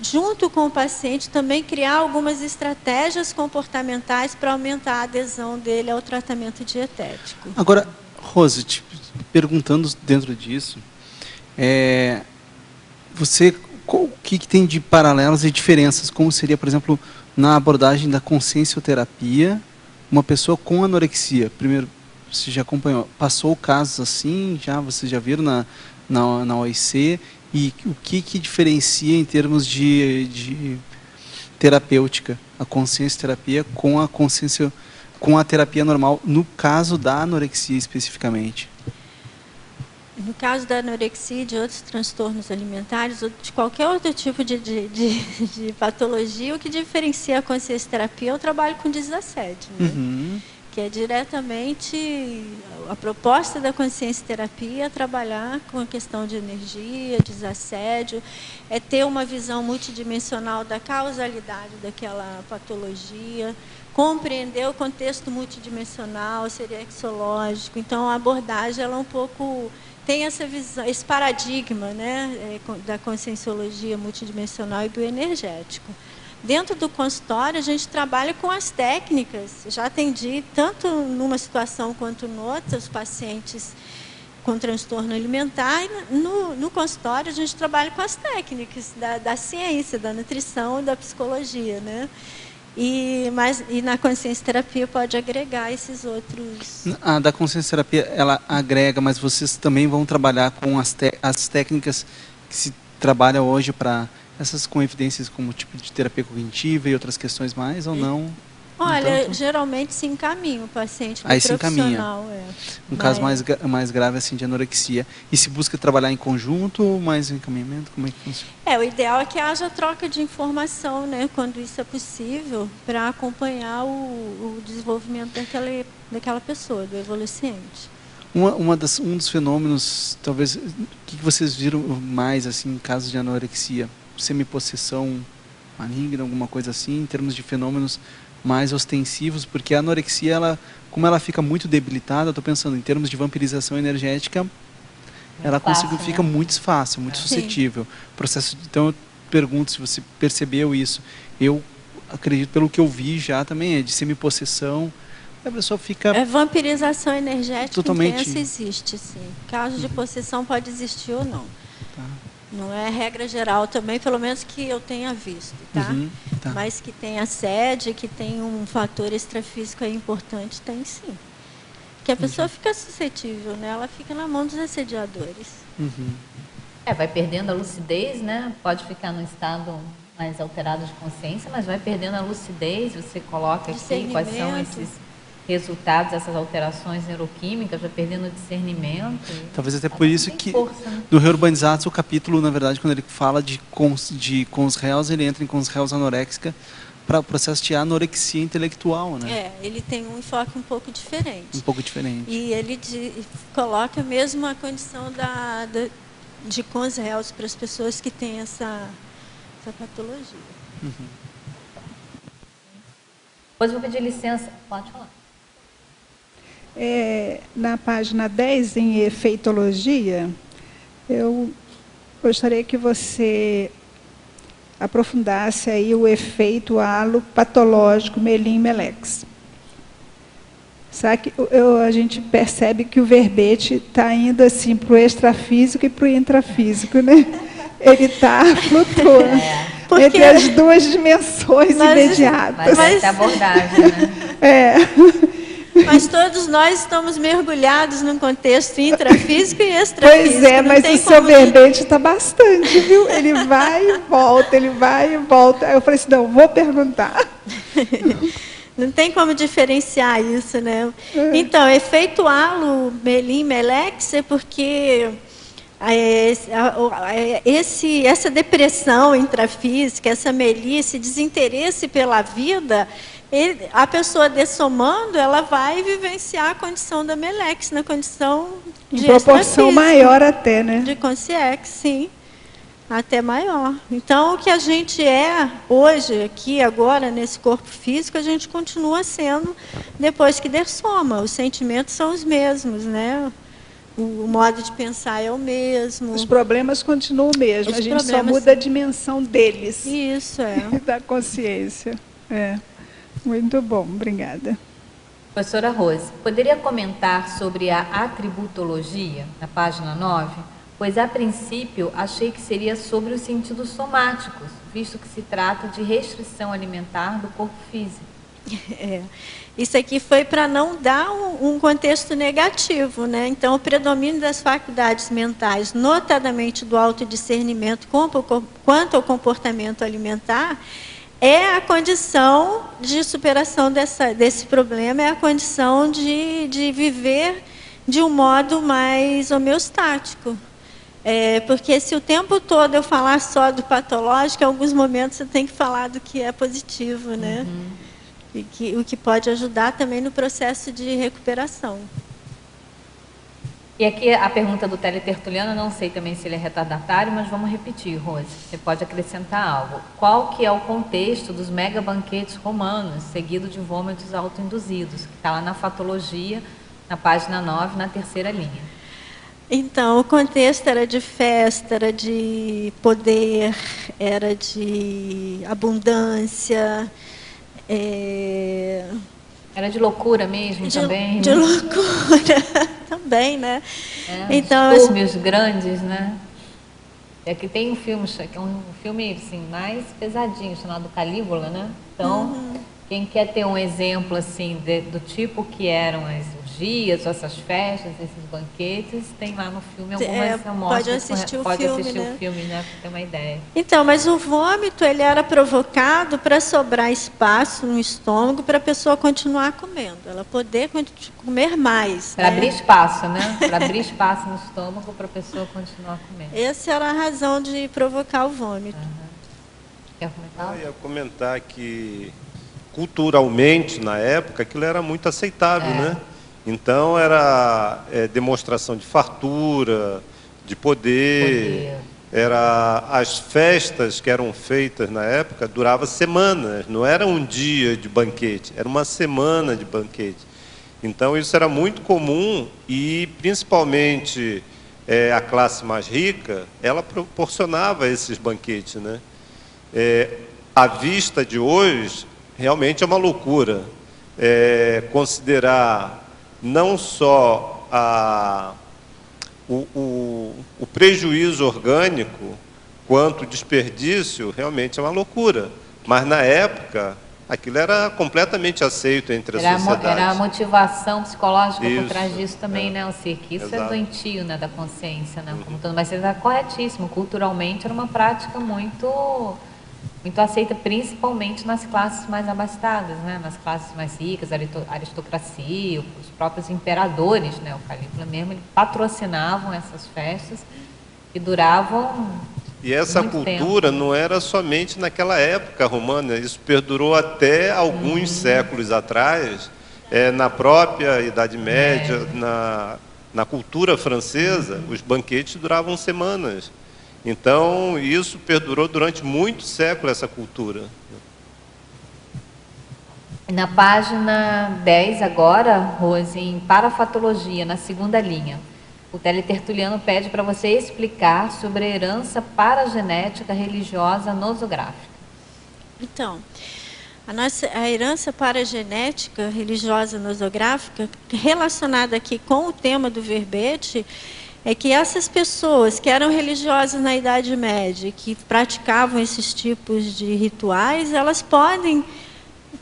junto com o paciente, também criar algumas estratégias comportamentais para aumentar a adesão dele ao tratamento dietético. Agora, Rose, perguntando dentro disso, o que tem de paralelos e diferenças? Como seria, por exemplo, na abordagem da consciencioterapia, uma pessoa com anorexia? Primeiro, você já acompanhou, passou casos assim, vocês já viram na OIC, e o que diferencia em termos de terapêutica, a consciencioterapia com a terapia normal, no caso da anorexia especificamente? No caso da anorexia e de outros transtornos alimentares, ou de qualquer outro tipo de patologia, o que diferencia a consciencioterapia é o trabalho com desassédio, né? Uhum. Que é diretamente a proposta da consciencioterapia é trabalhar com a questão de energia, desassédio, é ter uma visão multidimensional da causalidade daquela patologia, compreender o contexto multidimensional, serexológico. Então, a abordagem ela é um pouco tem essa visão, esse paradigma, né, da conscienciologia multidimensional e bioenergético. Dentro do consultório, a gente trabalha com as técnicas. Já atendi, tanto numa situação quanto em outras, pacientes com transtorno alimentar. E no consultório, a gente trabalha com as técnicas da ciência, da nutrição e da psicologia, né? E na consciencioterapia pode agregar esses outros... A da consciencioterapia, ela agrega, mas vocês também vão trabalhar com as técnicas que se trabalha hoje para essas com evidências como tipo de terapia cognitiva e outras questões mais, ou não? Olha, geralmente se encaminha o paciente para o profissional. Um caso mais grave assim de anorexia. E se busca trabalhar em conjunto ou mais encaminhamento? Como é que funciona? O ideal é que haja troca de informação, né, quando isso é possível, para acompanhar o desenvolvimento daquela pessoa, do evoluciente. Um dos fenômenos, talvez, que vocês viram mais assim, em casos de anorexia? Semipossessão maligna, alguma coisa assim, em termos de fenômenos mais ostensivos, porque a anorexia, como ela fica muito debilitada, estou pensando em termos de vampirização energética, ela fica muito fácil, muito suscetível. Então eu pergunto se você percebeu isso. Eu acredito, pelo que eu vi já também, é de semipossessão, a pessoa fica... vampirização energética totalmente... intensa existe, sim. Caso de possessão pode existir ou não. Tá. Não é regra geral também, pelo menos que eu tenha visto, tá? Tá. Mas que tem assédio, que tem um fator extrafísico aí importante, tem sim. Que a pessoa fica suscetível, né? Ela fica na mão dos assediadores. Vai perdendo a lucidez, né? Pode ficar num estado mais alterado de consciência, mas vai perdendo a lucidez. Você coloca aqui quais são esses resultados dessas alterações neuroquímicas, vai perdendo o discernimento. Talvez até por isso que no Reurbanizados, o capítulo, na verdade, quando ele fala com os réus, ele entra em com os réus anoréxica para o processo de anorexia intelectual, né? Ele tem um enfoque um pouco diferente. Um pouco diferente. E ele coloca mesmo a condição de com os réus para as pessoas que têm essa patologia. Depois vou pedir licença. Pode falar. Na página 10, em efeitologia, eu gostaria que você aprofundasse aí o efeito alopatológico Melim-Melex. Sabe que a gente percebe que o verbete está indo assim para o extrafísico e para o intrafísico, né? Ele está flutuando entre as duas dimensões imediatas. Mas essa abordagem, né? Mas todos nós estamos mergulhados num contexto intrafísico e extrafísico. Pois mas o seu verbete está bastante, viu? Ele vai e volta, ele vai e volta. Aí eu falei assim, não, vou perguntar. Não tem como diferenciar isso, né? Então, efeito halo Melim-Melex é porque essa depressão intrafísica, essa melhice, desinteresse pela vida, a pessoa dessomando, ela vai vivenciar a condição da Melex, na condição de proporção maior até, né? De consciex, sim. Até maior. Então, o que a gente é hoje, aqui, agora, nesse corpo físico, a gente continua sendo depois que dessoma. Os sentimentos são os mesmos, né? o modo de pensar é o mesmo. Os problemas continuam o mesmo, Os a gente só problemas- muda a dimensão deles, Isso, é. da consciência. É. Muito bom, obrigada. Professora Rose, poderia comentar sobre a atributologia, na página 9? Pois, a princípio, achei que seria sobre os sentidos somáticos, visto que se trata de restrição alimentar do corpo físico. É. Isso aqui foi para não dar um contexto negativo, né? Então, o predomínio das faculdades mentais, notadamente do autodiscernimento quanto ao comportamento alimentar, é a condição de superação desse problema, é a condição de viver de um modo mais homeostático. Porque se o tempo todo eu falar só do patológico, em alguns momentos você tem que falar do que é positivo, né? E o que pode ajudar também no processo de recuperação. E aqui a pergunta do Teletertuliano, não sei também se ele é retardatário, mas vamos repetir, Rose. Você pode acrescentar algo. Qual que é o contexto dos megabanquetes romanos, seguido de vômitos autoinduzidos, que está lá na fatologia, na página 9, na terceira linha? Então, o contexto era de festa, era de poder, era de abundância, Era de loucura mesmo também? de loucura também, né? Então, distúrbios grandes, né? Aqui tem um filme, que é um filme assim, mais pesadinho, chamado Calígula, né? Então, quem quer ter um exemplo assim do tipo que eram os dias, essas festas, esses banquetes, tem lá no filme algumas amostras. Pode assistir o filme, né? Para ter uma ideia. Então, mas o vômito ele era provocado para sobrar espaço no estômago para a pessoa continuar comendo, ela poder comer mais. Para abrir espaço, né? Para abrir espaço no estômago para a pessoa continuar comendo. Essa era a razão de provocar o vômito. Quer comentar? Eu ia comentar que culturalmente, na época, aquilo era muito aceitável, né? Então, era demonstração de fartura, de poder. As festas que eram feitas na época duravam semanas, não era um dia de banquete, era uma semana de banquete. Então, isso era muito comum e, principalmente, a classe mais rica, ela proporcionava esses banquetes, né? À vista de hoje, realmente é uma loucura considerar não só o prejuízo orgânico, quanto o desperdício, realmente é uma loucura. Mas, na época, aquilo era completamente aceito entre a sociedade. Era a motivação psicológica por trás disso também, né, Alcir? Que isso é doentio, né, da consciência, né? Como todo, mas você está corretíssimo. Culturalmente, era uma prática muito aceita, principalmente nas classes mais abastadas, né? Nas classes mais ricas, a aristocracia, os próprios imperadores, né? O Calígula mesmo, eles patrocinavam essas festas que duravam E essa cultura não era somente naquela época romana, isso perdurou até alguns séculos atrás, na própria Idade Média, na cultura francesa, os banquetes duravam semanas. Então, isso perdurou durante muitos séculos, essa cultura. Na página 10 agora, Rose, em parafatologia, na segunda linha, o Teletertuliano pede para você explicar sobre a herança paragenética religiosa nosográfica. Então, a herança paragenética religiosa nosográfica, relacionada aqui com o tema do verbete, é que essas pessoas que eram religiosas na Idade Média, que praticavam esses tipos de rituais, elas podem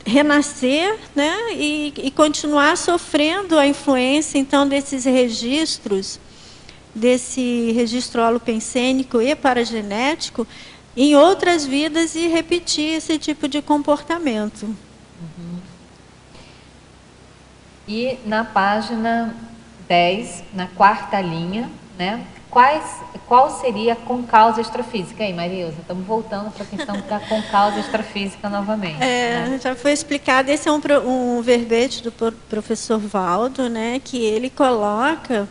renascer, né, e continuar sofrendo a influência, então, desses registros, desse registro holopensênico e paragenético, em outras vidas e repetir esse tipo de comportamento. E na página 10, na quarta linha, né? Qual seria a concausa extrafísica? Aí, Marilza, estamos voltando para a questão da concausa extrafísica novamente. Né? Já foi explicado, esse é um verbete do professor Valdo, né, que ele coloca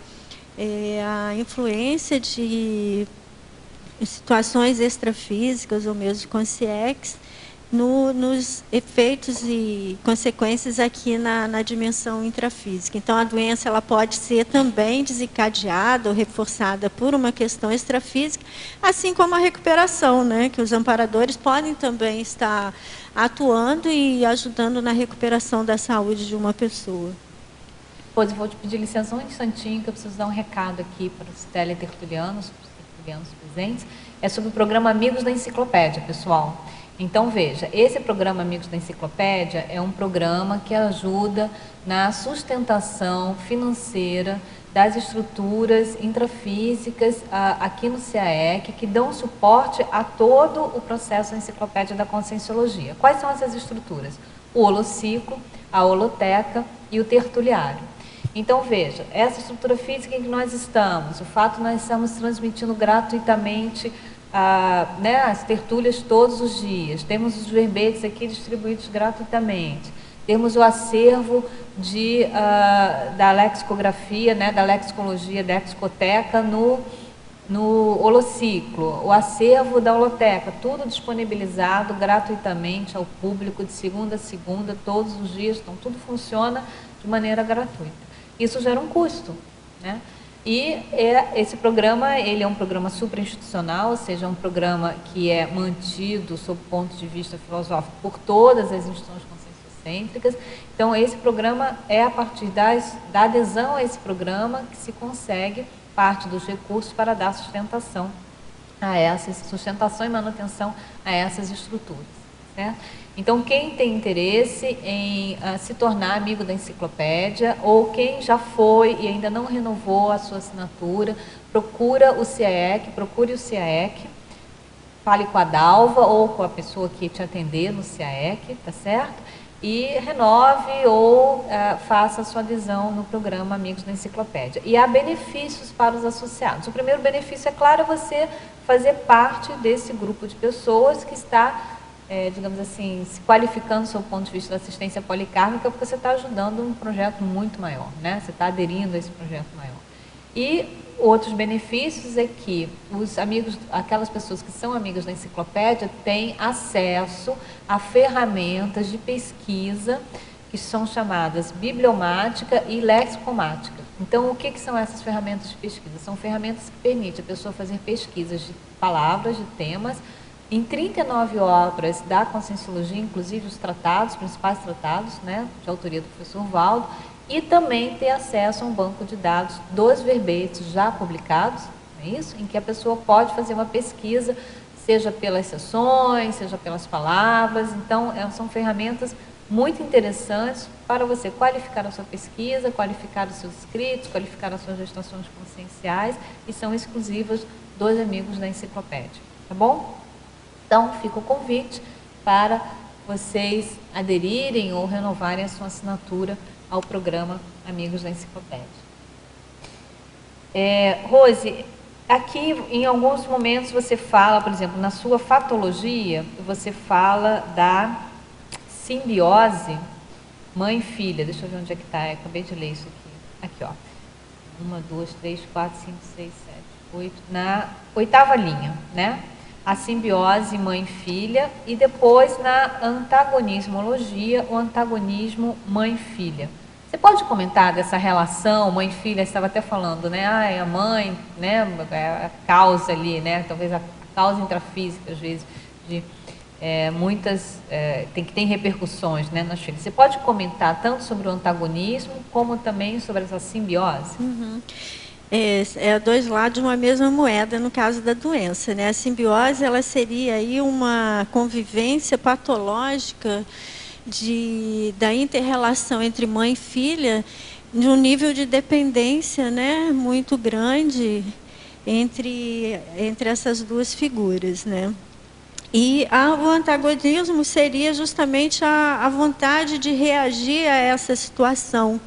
a influência de situações extrafísicas ou mesmo consciex nos efeitos e consequências aqui na dimensão intrafísica. Então, a doença ela pode ser também desencadeada ou reforçada por uma questão extrafísica, assim como a recuperação, né? Que os amparadores podem também estar atuando e ajudando na recuperação da saúde de uma pessoa. Pois, eu vou te pedir licença um instantinho, que eu preciso dar um recado aqui para os teletertulianos, para os tertulianos presentes. É sobre o programa Amigos da Enciclopédia, pessoal. Então, veja, esse programa Amigos da Enciclopédia é um programa que ajuda na sustentação financeira das estruturas intrafísicas aqui no CAEC, que dão suporte a todo o processo da Enciclopédia da Conscienciologia. Quais são essas estruturas? O holociclo, a holoteca e o tertuliário. Então, veja, essa estrutura física em que nós estamos, o fato de nós estamos transmitindo gratuitamente as tertúlias todos os dias, temos os verbetes aqui distribuídos gratuitamente, temos o acervo da lexicografia, da lexicologia, da lexicoteca no holociclo, o acervo da holoteca, tudo disponibilizado gratuitamente ao público de segunda a segunda, todos os dias, então tudo funciona de maneira gratuita. Isso gera um custo, né? E esse programa, ele é um programa suprainstitucional, ou seja, é um programa que é mantido, sob o ponto de vista filosófico, por todas as instituições conscienciocêntricas. Então, esse programa é a partir da adesão a esse programa que se consegue parte dos recursos para dar sustentação e manutenção a essas estruturas, certo? Então, quem tem interesse em se tornar amigo da enciclopédia, ou quem já foi e ainda não renovou a sua assinatura, procure o CAEC, fale com a Dalva ou com a pessoa que te atender no CAEC, tá certo? E renove ou faça a sua adesão no programa Amigos da Enciclopédia. E há benefícios para os associados. O primeiro benefício, é claro, é você fazer parte desse grupo de pessoas que está, digamos assim, se qualificando do seu ponto de vista da assistência policármica, porque você está ajudando um projeto muito maior, né? Você está aderindo a esse projeto maior. E outros benefícios é que os amigos, aquelas pessoas que são amigas da enciclopédia, têm acesso a ferramentas de pesquisa que são chamadas bibliomática e lexicomática. Então, o que são essas ferramentas de pesquisa? São ferramentas que permitem a pessoa fazer pesquisas de palavras, de temas, em 39 obras da Conscienciologia, inclusive os tratados, principais tratados, né, de autoria do professor Valdo, e também ter acesso a um banco de dados dos verbetes já publicados, é isso? Em que a pessoa pode fazer uma pesquisa, seja pelas sessões, seja pelas palavras. Então, são ferramentas muito interessantes para você qualificar a sua pesquisa, qualificar os seus escritos, qualificar as suas gestações conscienciais, e são exclusivas dos amigos da enciclopédia, tá bom? Então, fica o convite para vocês aderirem ou renovarem a sua assinatura ao programa Amigos da Enciclopédia. Rose, aqui em alguns momentos você fala, por exemplo, na sua fatologia, você fala da simbiose mãe-filha. Deixa eu ver onde é que está, acabei de ler isso aqui. Aqui, ó. 1, 2, 3, 4, 5, 6, 7, 8, na 8ª linha, né? A simbiose mãe-filha, e depois na antagonismologia, o antagonismo mãe-filha. Você pode comentar dessa relação mãe-filha? Você estava até falando, né? A mãe, né? A causa ali, né? Talvez a causa intrafísica, às vezes, de muitas tem repercussões, né, nas filhas. Você pode comentar tanto sobre o antagonismo como também sobre essa simbiose? Uhum. É dois lados de uma mesma moeda no caso da doença, né? A simbiose, ela seria aí uma convivência patológica da inter-relação entre mãe e filha, de um nível de dependência, né, muito grande entre essas duas figuras, né? E o antagonismo seria justamente a vontade de reagir a essa situação,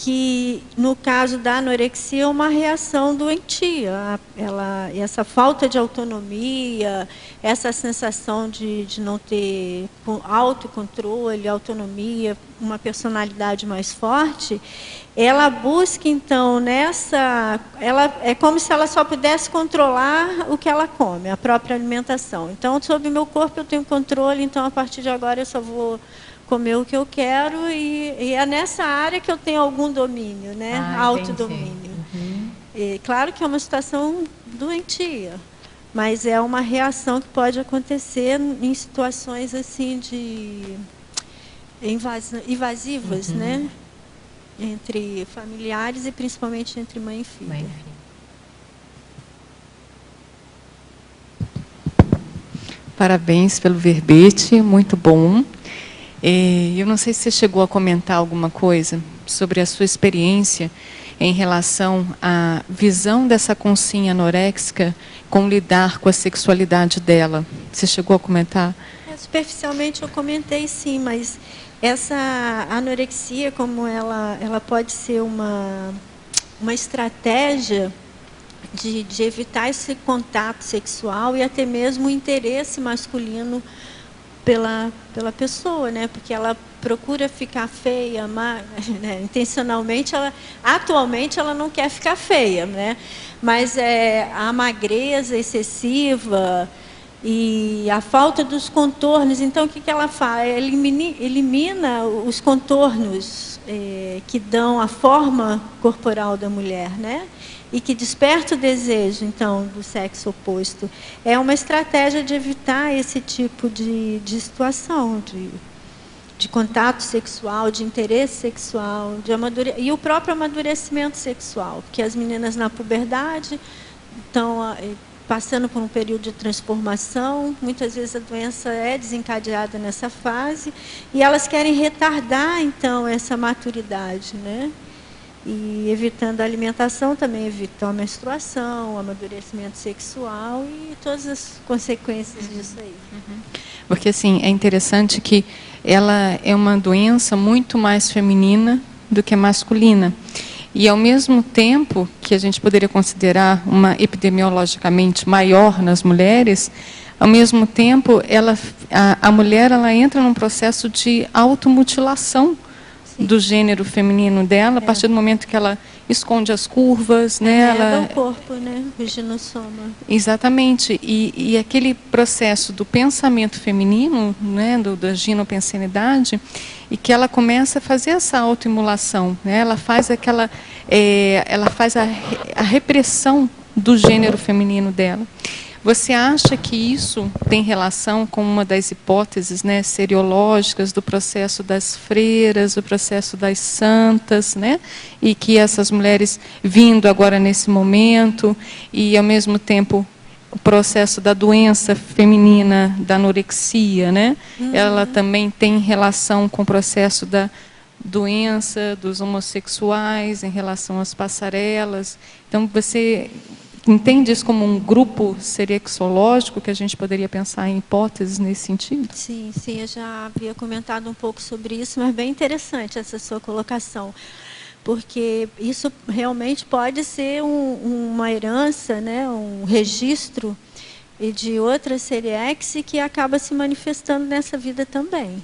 que, no caso da anorexia, é uma reação doentia. Essa falta de autonomia, essa sensação de não ter autocontrole, autonomia, uma personalidade mais forte, ela busca, então, é como se ela só pudesse controlar o que ela come, a própria alimentação. Então, sobre o meu corpo eu tenho controle, então, a partir de agora eu só vou comer o que eu quero, e é nessa área que eu tenho algum domínio, né? Autodomínio. Claro que é uma situação doentia, mas é uma reação que pode acontecer em situações assim de invasivas, né? Entre familiares e principalmente entre mãe e filha. Parabéns pelo verbete, muito bom. Eu não sei se você chegou a comentar alguma coisa sobre a sua experiência em relação à visão dessa consciência anoréxica com lidar com a sexualidade dela. Você chegou a comentar? Superficialmente eu comentei, sim, mas essa anorexia, como ela pode ser uma estratégia de evitar esse contato sexual e até mesmo o interesse masculino pela pessoa, né? Porque ela procura ficar feia, né? Intencionalmente, atualmente ela não quer ficar feia, né? Mas a magreza excessiva e a falta dos contornos. Então, o que ela faz? Ela elimina os contornos que dão a forma corporal da mulher, né? E que desperta o desejo, então, do sexo oposto. É uma estratégia de evitar esse tipo de situação, de contato sexual, de interesse sexual, e o próprio amadurecimento sexual, porque as meninas na puberdade estão passando por um período de transformação, muitas vezes a doença é desencadeada nessa fase, e elas querem retardar, então, essa maturidade, né? E evitando a alimentação, também evitam a menstruação, o amadurecimento sexual e todas as consequências disso aí. Porque, assim, é interessante que ela é uma doença muito mais feminina do que masculina. E, ao mesmo tempo que a gente poderia considerar uma epidemiologicamente maior nas mulheres, ao mesmo tempo, a mulher ela entra num processo de automutilação do gênero feminino dela, a partir do momento que ela esconde as curvas, né? Ela o corpo, né? O ginossoma. Exatamente. E aquele processo do pensamento feminino, né? Da ginopensenidade, e que ela começa a fazer essa autoimulação, né? Ela faz a repressão do gênero feminino dela. Você acha que isso tem relação com uma das hipóteses, né, seriológicas do processo das freiras, do processo das santas, né, e que essas mulheres vindo agora nesse momento e, ao mesmo tempo, o processo da doença feminina, da anorexia, né, ela também tem relação com o processo da doença dos homossexuais em relação às passarelas? Então, você entende isso como um grupo serexológico que a gente poderia pensar em hipóteses nesse sentido? Sim, eu já havia comentado um pouco sobre isso, mas bem interessante essa sua colocação, porque isso realmente pode ser uma herança, né, um registro de outra serexia que acaba se manifestando nessa vida também.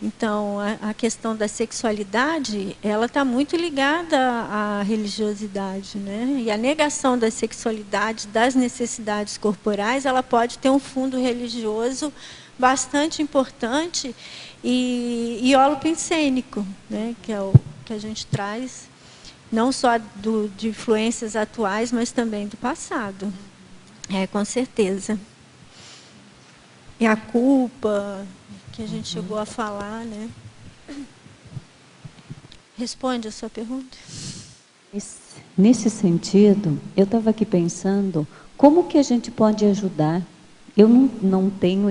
Então, a questão da sexualidade, ela está muito ligada à religiosidade, né? E a negação da sexualidade, das necessidades corporais, ela pode ter um fundo religioso bastante importante e holopensênico, né? Que é o que a gente traz, não só de influências atuais, mas também do passado. Com certeza. E a culpa que a gente chegou a falar, né? Responde a sua pergunta. Nesse sentido, eu estava aqui pensando como que a gente pode ajudar. Eu não tenho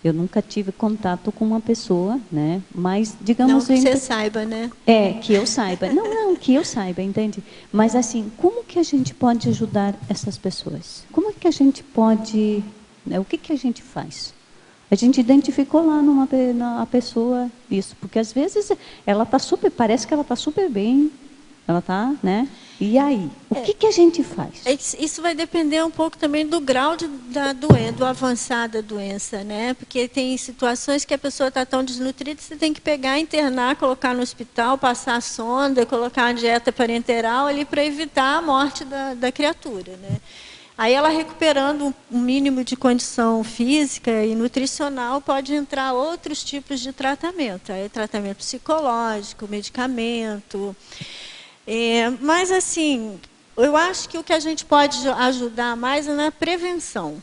eu nunca tive contato com uma pessoa, né? Mas digamos não que você saiba, né? Que eu saiba. Não, que eu saiba, entende? Mas assim, como que a gente pode ajudar essas pessoas? Como que a gente pode, né? O que a gente faz? A gente identificou lá na pessoa isso, porque às vezes ela tá parece que ela está super bem, Ela está, né? E aí? O que a gente faz? Isso vai depender um pouco também do grau do avançar da doença, né? Porque tem situações que a pessoa está tão desnutrida, você tem que pegar, internar, colocar no hospital, passar a sonda, colocar a dieta parenteral ali para evitar a morte da criatura, né? Aí ela recuperando um mínimo de condição física e nutricional, pode entrar outros tipos de tratamento. Aí tratamento psicológico, medicamento. Mas assim, eu acho que o que a gente pode ajudar mais é na prevenção.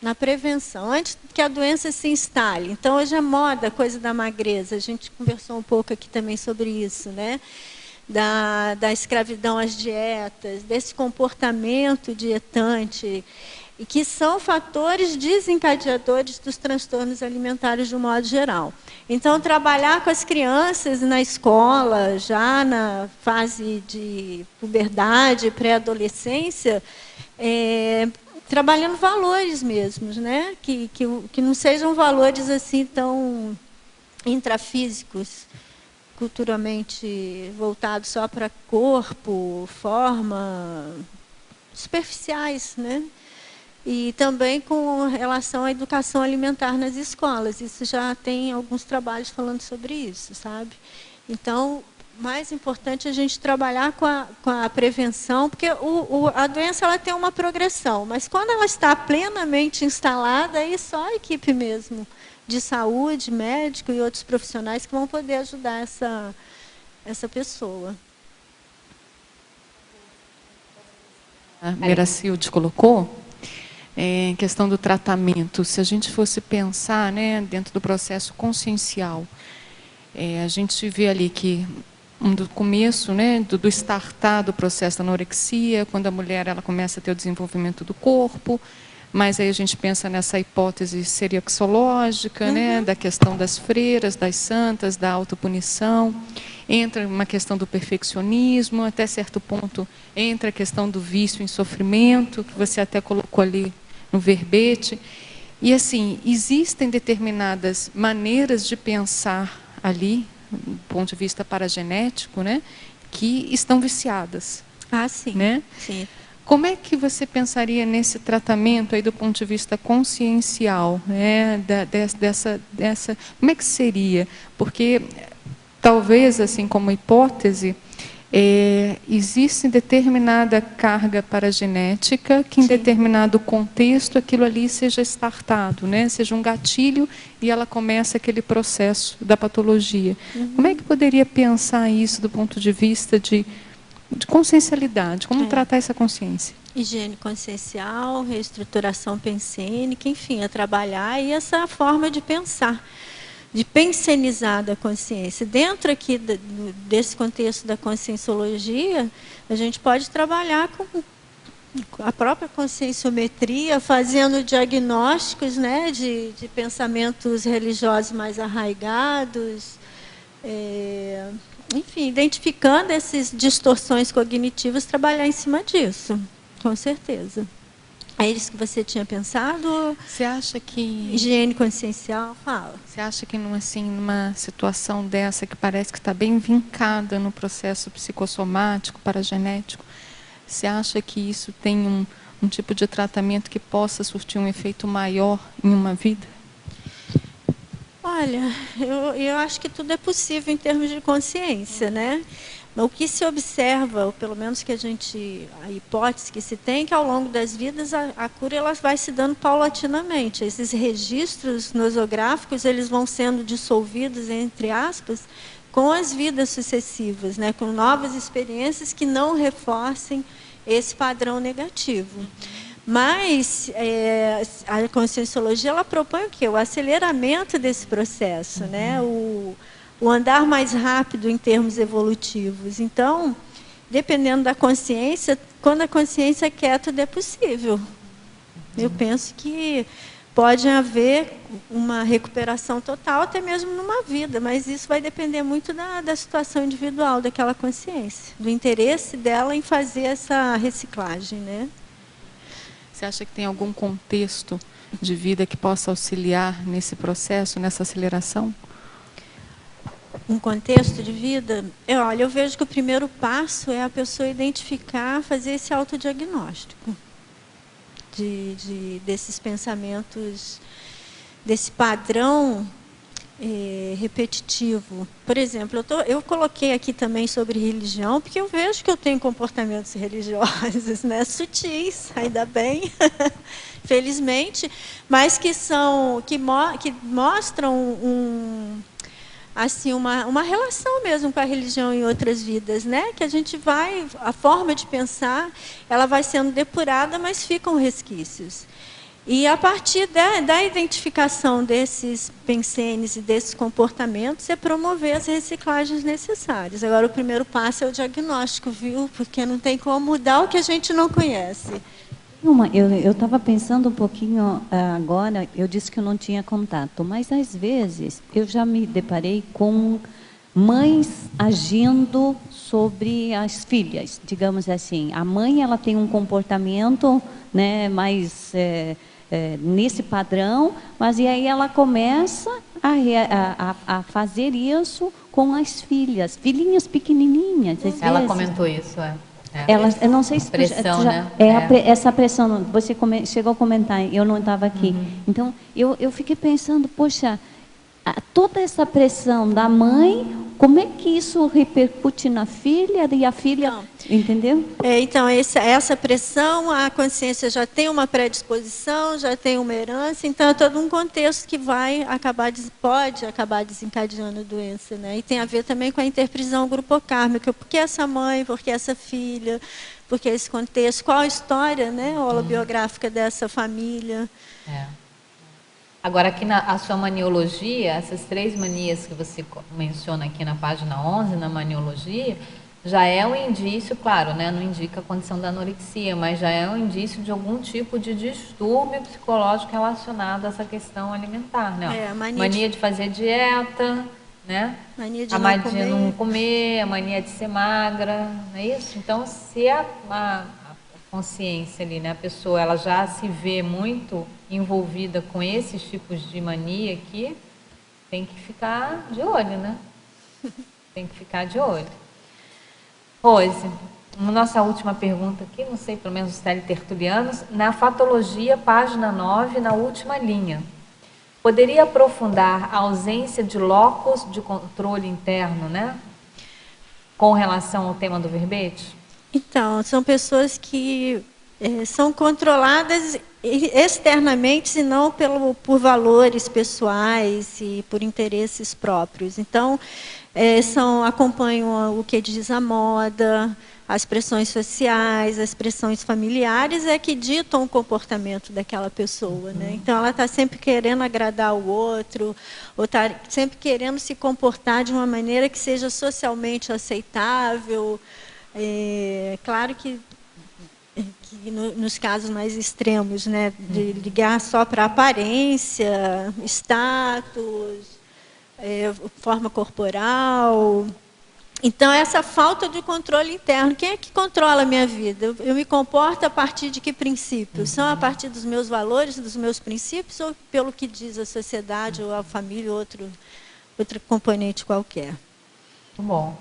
Na prevenção, antes que a doença se instale. Então, hoje é moda a coisa da magreza. A gente conversou um pouco aqui também sobre isso, né? Da escravidão às dietas, desse comportamento dietante, e que são fatores desencadeadores dos transtornos alimentares de um modo geral. Então, trabalhar com as crianças na escola, já na fase de puberdade, pré-adolescência, trabalhando valores mesmos, né? Que não sejam valores assim tão intrafísicos, culturalmente voltados só para corpo, forma, superficiais, né? E também com relação à educação alimentar nas escolas. Isso já tem alguns trabalhos falando sobre isso, sabe? Então, mais importante é a gente trabalhar com a prevenção, porque a doença ela tem uma progressão, mas quando ela está plenamente instalada, aí só a equipe mesmo de saúde, médico e outros profissionais que vão poder ajudar essa pessoa. A Meracilde colocou, em questão do tratamento, se a gente fosse pensar, né, dentro do processo consciencial, a gente vê ali que do começo, né, do startar do processo da anorexia, quando a mulher ela começa a ter o desenvolvimento do corpo, mas aí a gente pensa nessa hipótese serioxológica, né, da questão das freiras, das santas, da autopunição, entra uma questão do perfeccionismo, até certo ponto entra a questão do vício em sofrimento, que você até colocou ali no verbete. E assim, existem determinadas maneiras de pensar ali, do ponto de vista paragenético, né, que estão viciadas. Ah, sim. Né? Sim. Como é que você pensaria nesse tratamento aí do ponto de vista consciencial, né? Como é que seria? Porque talvez, assim como hipótese, existe determinada carga paragenética que em determinado contexto aquilo ali seja startado, né? Seja um gatilho e ela começa aquele processo da patologia. Como é que poderia pensar isso do ponto de vista de consciencialidade? Como tratar essa consciência? Higiene consciencial, reestruturação pensênica, enfim, é trabalhar e essa forma de pensar, de pensenizar da consciência. Dentro aqui desse contexto da conscienciologia, a gente pode trabalhar com a própria conscienciometria, fazendo diagnósticos, né, de pensamentos religiosos mais arraigados, enfim, identificando essas distorções cognitivas, trabalhar em cima disso, com certeza. É isso que você tinha pensado? Você acha que... Higiene consciencial, fala. Você acha que numa situação dessa, que parece que está bem vincada no processo psicossomático, paragenético, você acha que isso tem um tipo de tratamento que possa surtir um efeito maior em uma vida? Olha, eu acho que tudo é possível em termos de consciência, né? O que se observa, ou pelo menos a hipótese que se tem, é que ao longo das vidas a cura ela vai se dando paulatinamente. Esses registros nosográficos eles vão sendo dissolvidos, entre aspas, com as vidas sucessivas, né? Com novas experiências que não reforcem esse padrão negativo. Mas a conscienciologia ela propõe o quê? O aceleramento desse processo, né? O andar mais rápido em termos evolutivos. Então, dependendo da consciência, quando a consciência quer, tudo é possível. Eu penso que pode haver uma recuperação total, até mesmo numa vida, mas isso vai depender muito da situação individual daquela consciência, do interesse dela em fazer essa reciclagem, né? Você acha que tem algum contexto de vida que possa auxiliar nesse processo, nessa aceleração? um contexto de vida, olha, eu vejo que o primeiro passo é a pessoa identificar, fazer esse autodiagnóstico desses pensamentos, desse padrão repetitivo. Por exemplo, eu coloquei aqui também sobre religião, porque eu vejo que eu tenho comportamentos religiosos, né, sutis, ainda bem, felizmente, mas que mostram assim, uma relação mesmo com a religião em outras vidas, né? Que a gente a forma de pensar, ela vai sendo depurada, mas ficam resquícios. E a partir da identificação desses pensenes e desses comportamentos é promover as reciclagens necessárias. Agora, o primeiro passo é o diagnóstico, viu? Porque não tem como mudar o que a gente não conhece. Eu estava pensando um pouquinho agora, eu disse que eu não tinha contato, mas às vezes eu já me deparei com mães agindo sobre as filhas, digamos assim. A mãe, ela tem um comportamento, né, mais nesse padrão, mas e aí ela começa a fazer isso com as filhinhas pequenininhas. Ela comentou isso, Eu não sei se pressão, né? Essa pressão, você chegou a comentar, eu não estava aqui. Então, eu fiquei pensando, poxa, toda essa pressão da mãe, como é que isso repercute na filha e a filha, não. Entendeu? Então, essa pressão, a consciência já tem uma predisposição, já tem uma herança, então é todo um contexto que pode acabar desencadeando a doença, né? E tem a ver também com a interprisão grupocármica. Por que essa mãe, por que essa filha, por que esse contexto, qual a história, né, holobiográfica dessa família. Agora, aqui a sua maniologia, essas 3 manias que você menciona aqui na página 11, na maniologia, já é um indício, claro, né, não indica a condição da anorexia, mas já é um indício de algum tipo de distúrbio psicológico relacionado a essa questão alimentar, né? Mania de fazer dieta, né? A mania de não comer, a mania de ser magra, não é isso? Então, se a consciência ali, né, a pessoa, ela já se vê muito envolvida com esses tipos de mania aqui, tem que ficar de olho, né? Tem que ficar de olho. Rose, nossa última pergunta aqui, não sei, pelo menos os teletertulianos, na fatologia, página 9, na última linha. Poderia aprofundar a ausência de locus de controle interno, né? Com relação ao tema do verbete? Então, são pessoas que são controladas externamente, e não por valores pessoais e por interesses próprios. Então, acompanham o que diz a moda, as pressões sociais, as pressões familiares, que ditam o comportamento daquela pessoa, né? Então, ela está sempre querendo agradar o outro, ou está sempre querendo se comportar de uma maneira que seja socialmente aceitável. Claro que nos casos mais extremos, né, de ligar só para aparência, status, forma corporal. Então, essa falta de controle interno. Quem é que controla a minha vida? Eu me comporto a partir de que princípios? São a partir dos meus valores, dos meus princípios, ou pelo que diz a sociedade, ou a família, ou outro componente qualquer? Muito bom.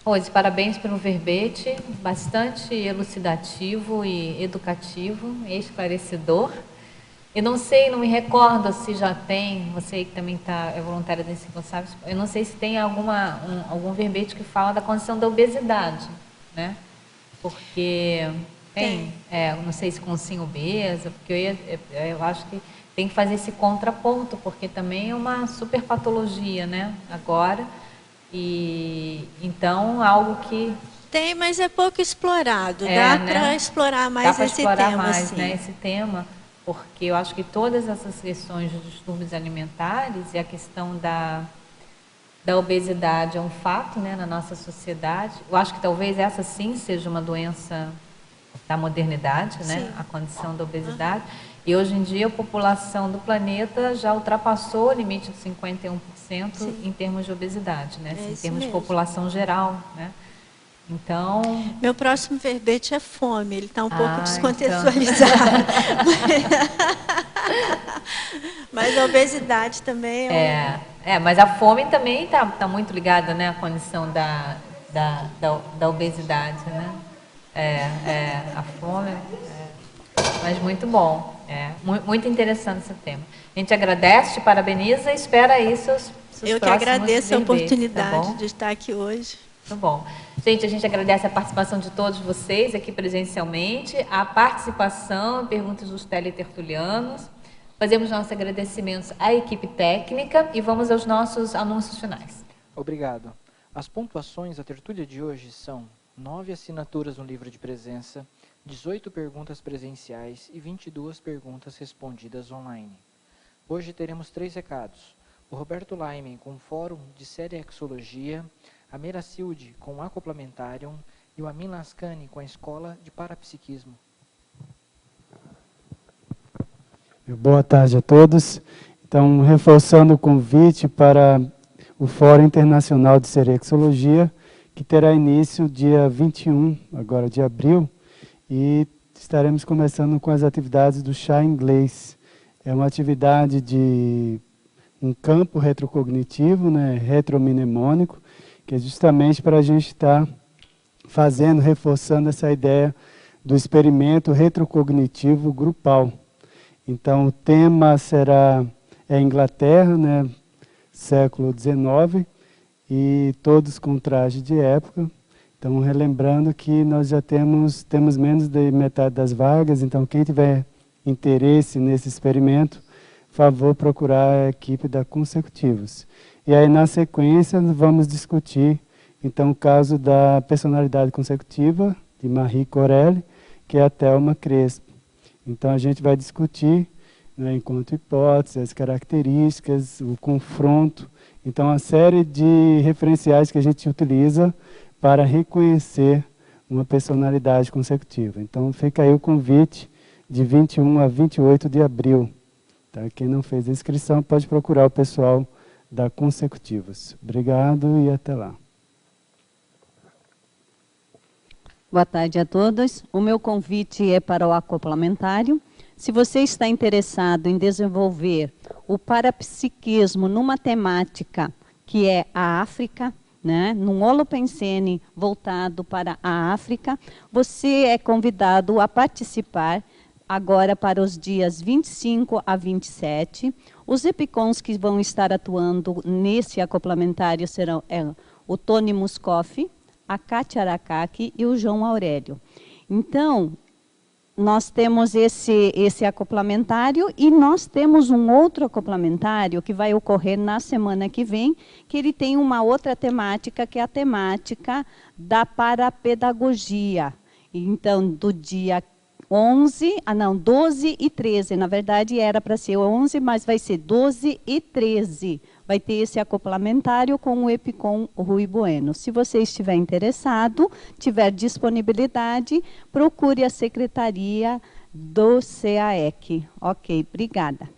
Rose, parabéns pelo verbete, bastante elucidativo e educativo, esclarecedor. Eu não sei, não me recordo se já tem, você que também é voluntária desse sabe, eu não sei se tem algum verbete que fala da condição da obesidade, né? Porque tem. Não sei se com sim obesa, porque eu acho que tem que fazer esse contraponto, porque também é uma superpatologia, né? Agora. E então algo que tem, mas é pouco explorado. Dá para explorar mais esse tema. Dá para explorar mais, né, esse tema, porque eu acho que todas essas questões de distúrbios alimentares e a questão da obesidade é um fato, né, na nossa sociedade. Eu acho que talvez essa sim seja uma doença da modernidade, né, a condição da obesidade. E hoje em dia a população do planeta já ultrapassou o limite de 51% em termos de obesidade, né? Em termos de população geral, né? Então... Meu próximo verbete é fome, ele está um pouco descontextualizado. Então... Mas a obesidade também Mas a fome também tá muito ligada, né, à condição da obesidade, né? A fome. Mas muito bom. Muito interessante esse tema. A gente agradece, te parabeniza e espera aí seus Eu que próximos agradeço a verbetes, oportunidade tá bom? de estar aqui hoje. Muito bom. Gente, a gente agradece a participação de todos vocês aqui presencialmente, a participação e perguntas dos teletertulianos. Fazemos nossos agradecimentos à equipe técnica e vamos aos nossos anúncios finais. Obrigado. As pontuações da tertúlia de hoje são 9 assinaturas no livro de presença, 18 perguntas presenciais e 22 perguntas respondidas online. Hoje teremos 3 recados. O Roberto Laimen com o Fórum de Serexologia, a Meracilde com o Acoplamentarium e o Amin Lascani com a Escola de Parapsiquismo. Boa tarde a todos. Então, reforçando o convite para o Fórum Internacional de Serexologia, que terá início dia 21, agora de abril, e estaremos começando com as atividades do chá inglês. É uma atividade de um campo retrocognitivo, né, retromnemônico, que é justamente para a gente estar fazendo, reforçando essa ideia do experimento retrocognitivo grupal. Então, o tema será Inglaterra, né, século XIX, e todos com traje de época. Então, relembrando que nós já temos menos de metade das vagas, então quem tiver interesse nesse experimento, favor procurar a equipe da Consecutivos. E aí, na sequência, vamos discutir, então, o caso da personalidade consecutiva, de Marie Corelli, que é a Thelma Crespo. Então, a gente vai discutir, né, enquanto hipótese, as características, o confronto. Então, uma série de referenciais que a gente utiliza para reconhecer uma personalidade consecutiva. Então, fica aí o convite de 21 a 28 de abril. Tá? Quem não fez a inscrição pode procurar o pessoal da Consecutivos. Obrigado e até lá. Boa tarde a todos. O meu convite é para o acoplamentário. Se você está interessado em desenvolver o parapsiquismo numa temática que é a África, né, num holopensene voltado para a África, você é convidado a participar agora para os dias 25 a 27. Os epicons que vão estar atuando nesse acoplamentário serão o Tony Muscoff, a Kátia Arakaki e o João Aurélio. Então, nós temos esse acoplamentário e nós temos um outro acoplamentário que vai ocorrer na semana que vem, que ele tem uma outra temática, que é a temática da parapedagogia. Então, do dia 12 e 13, na verdade era para ser 11, mas vai ser 12 e 13. Vai ter esse acoplamentário com o Epicom Rui Bueno. Se você estiver interessado, tiver disponibilidade, procure a secretaria do CAEC. Ok, obrigada.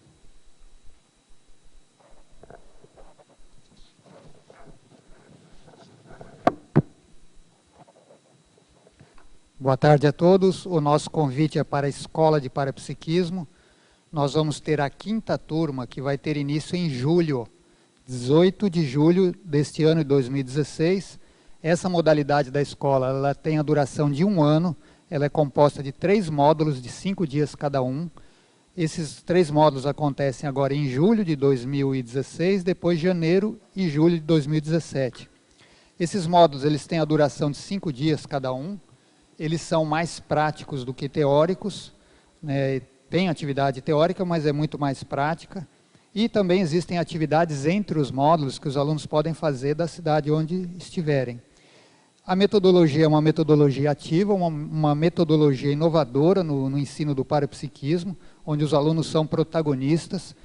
Boa tarde a todos. O nosso convite é para a Escola de Parapsiquismo. Nós vamos ter a 5ª turma, que vai ter início em julho, 18 de julho deste ano de 2016. Essa modalidade da escola, ela tem a duração de 1 ano, ela é composta de 3 módulos de 5 dias cada um. Esses 3 módulos acontecem agora em julho de 2016, depois janeiro e julho de 2017. Esses módulos, eles têm a duração de 5 dias cada um. Eles são mais práticos do que teóricos, né? Tem atividade teórica, mas é muito mais prática. E também existem atividades entre os módulos que os alunos podem fazer da cidade onde estiverem. A metodologia é uma metodologia ativa, uma metodologia inovadora no ensino do parapsiquismo, onde os alunos são protagonistas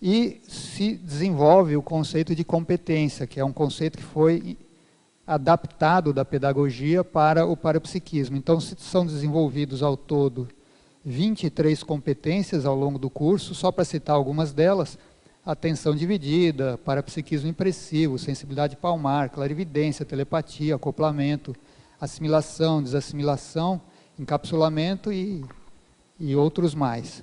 e se desenvolve o conceito de competência, que é um conceito que foi adaptado da pedagogia para o parapsiquismo. Então, são desenvolvidos ao todo 23 competências ao longo do curso, só para citar algumas delas: atenção dividida, parapsiquismo impressivo, sensibilidade palmar, clarividência, telepatia, acoplamento, assimilação, desassimilação, encapsulamento e outros mais.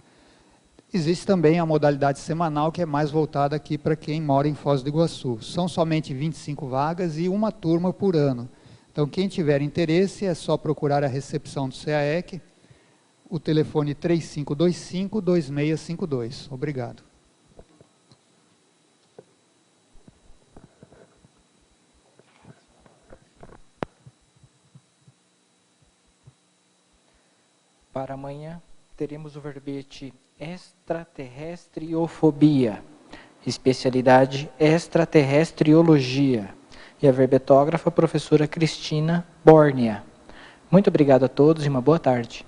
Existe também a modalidade semanal, que é mais voltada aqui para quem mora em Foz do Iguaçu. São somente 25 vagas e uma turma por ano. Então, quem tiver interesse, é só procurar a recepção do CAEC, o telefone 3525-2652. Obrigado. Para amanhã, teremos o verbete extraterrestriofobia, especialidade extraterrestriologia, e a verbetógrafa, professora Cristina Bórnia. Muito obrigado a todos e uma boa tarde.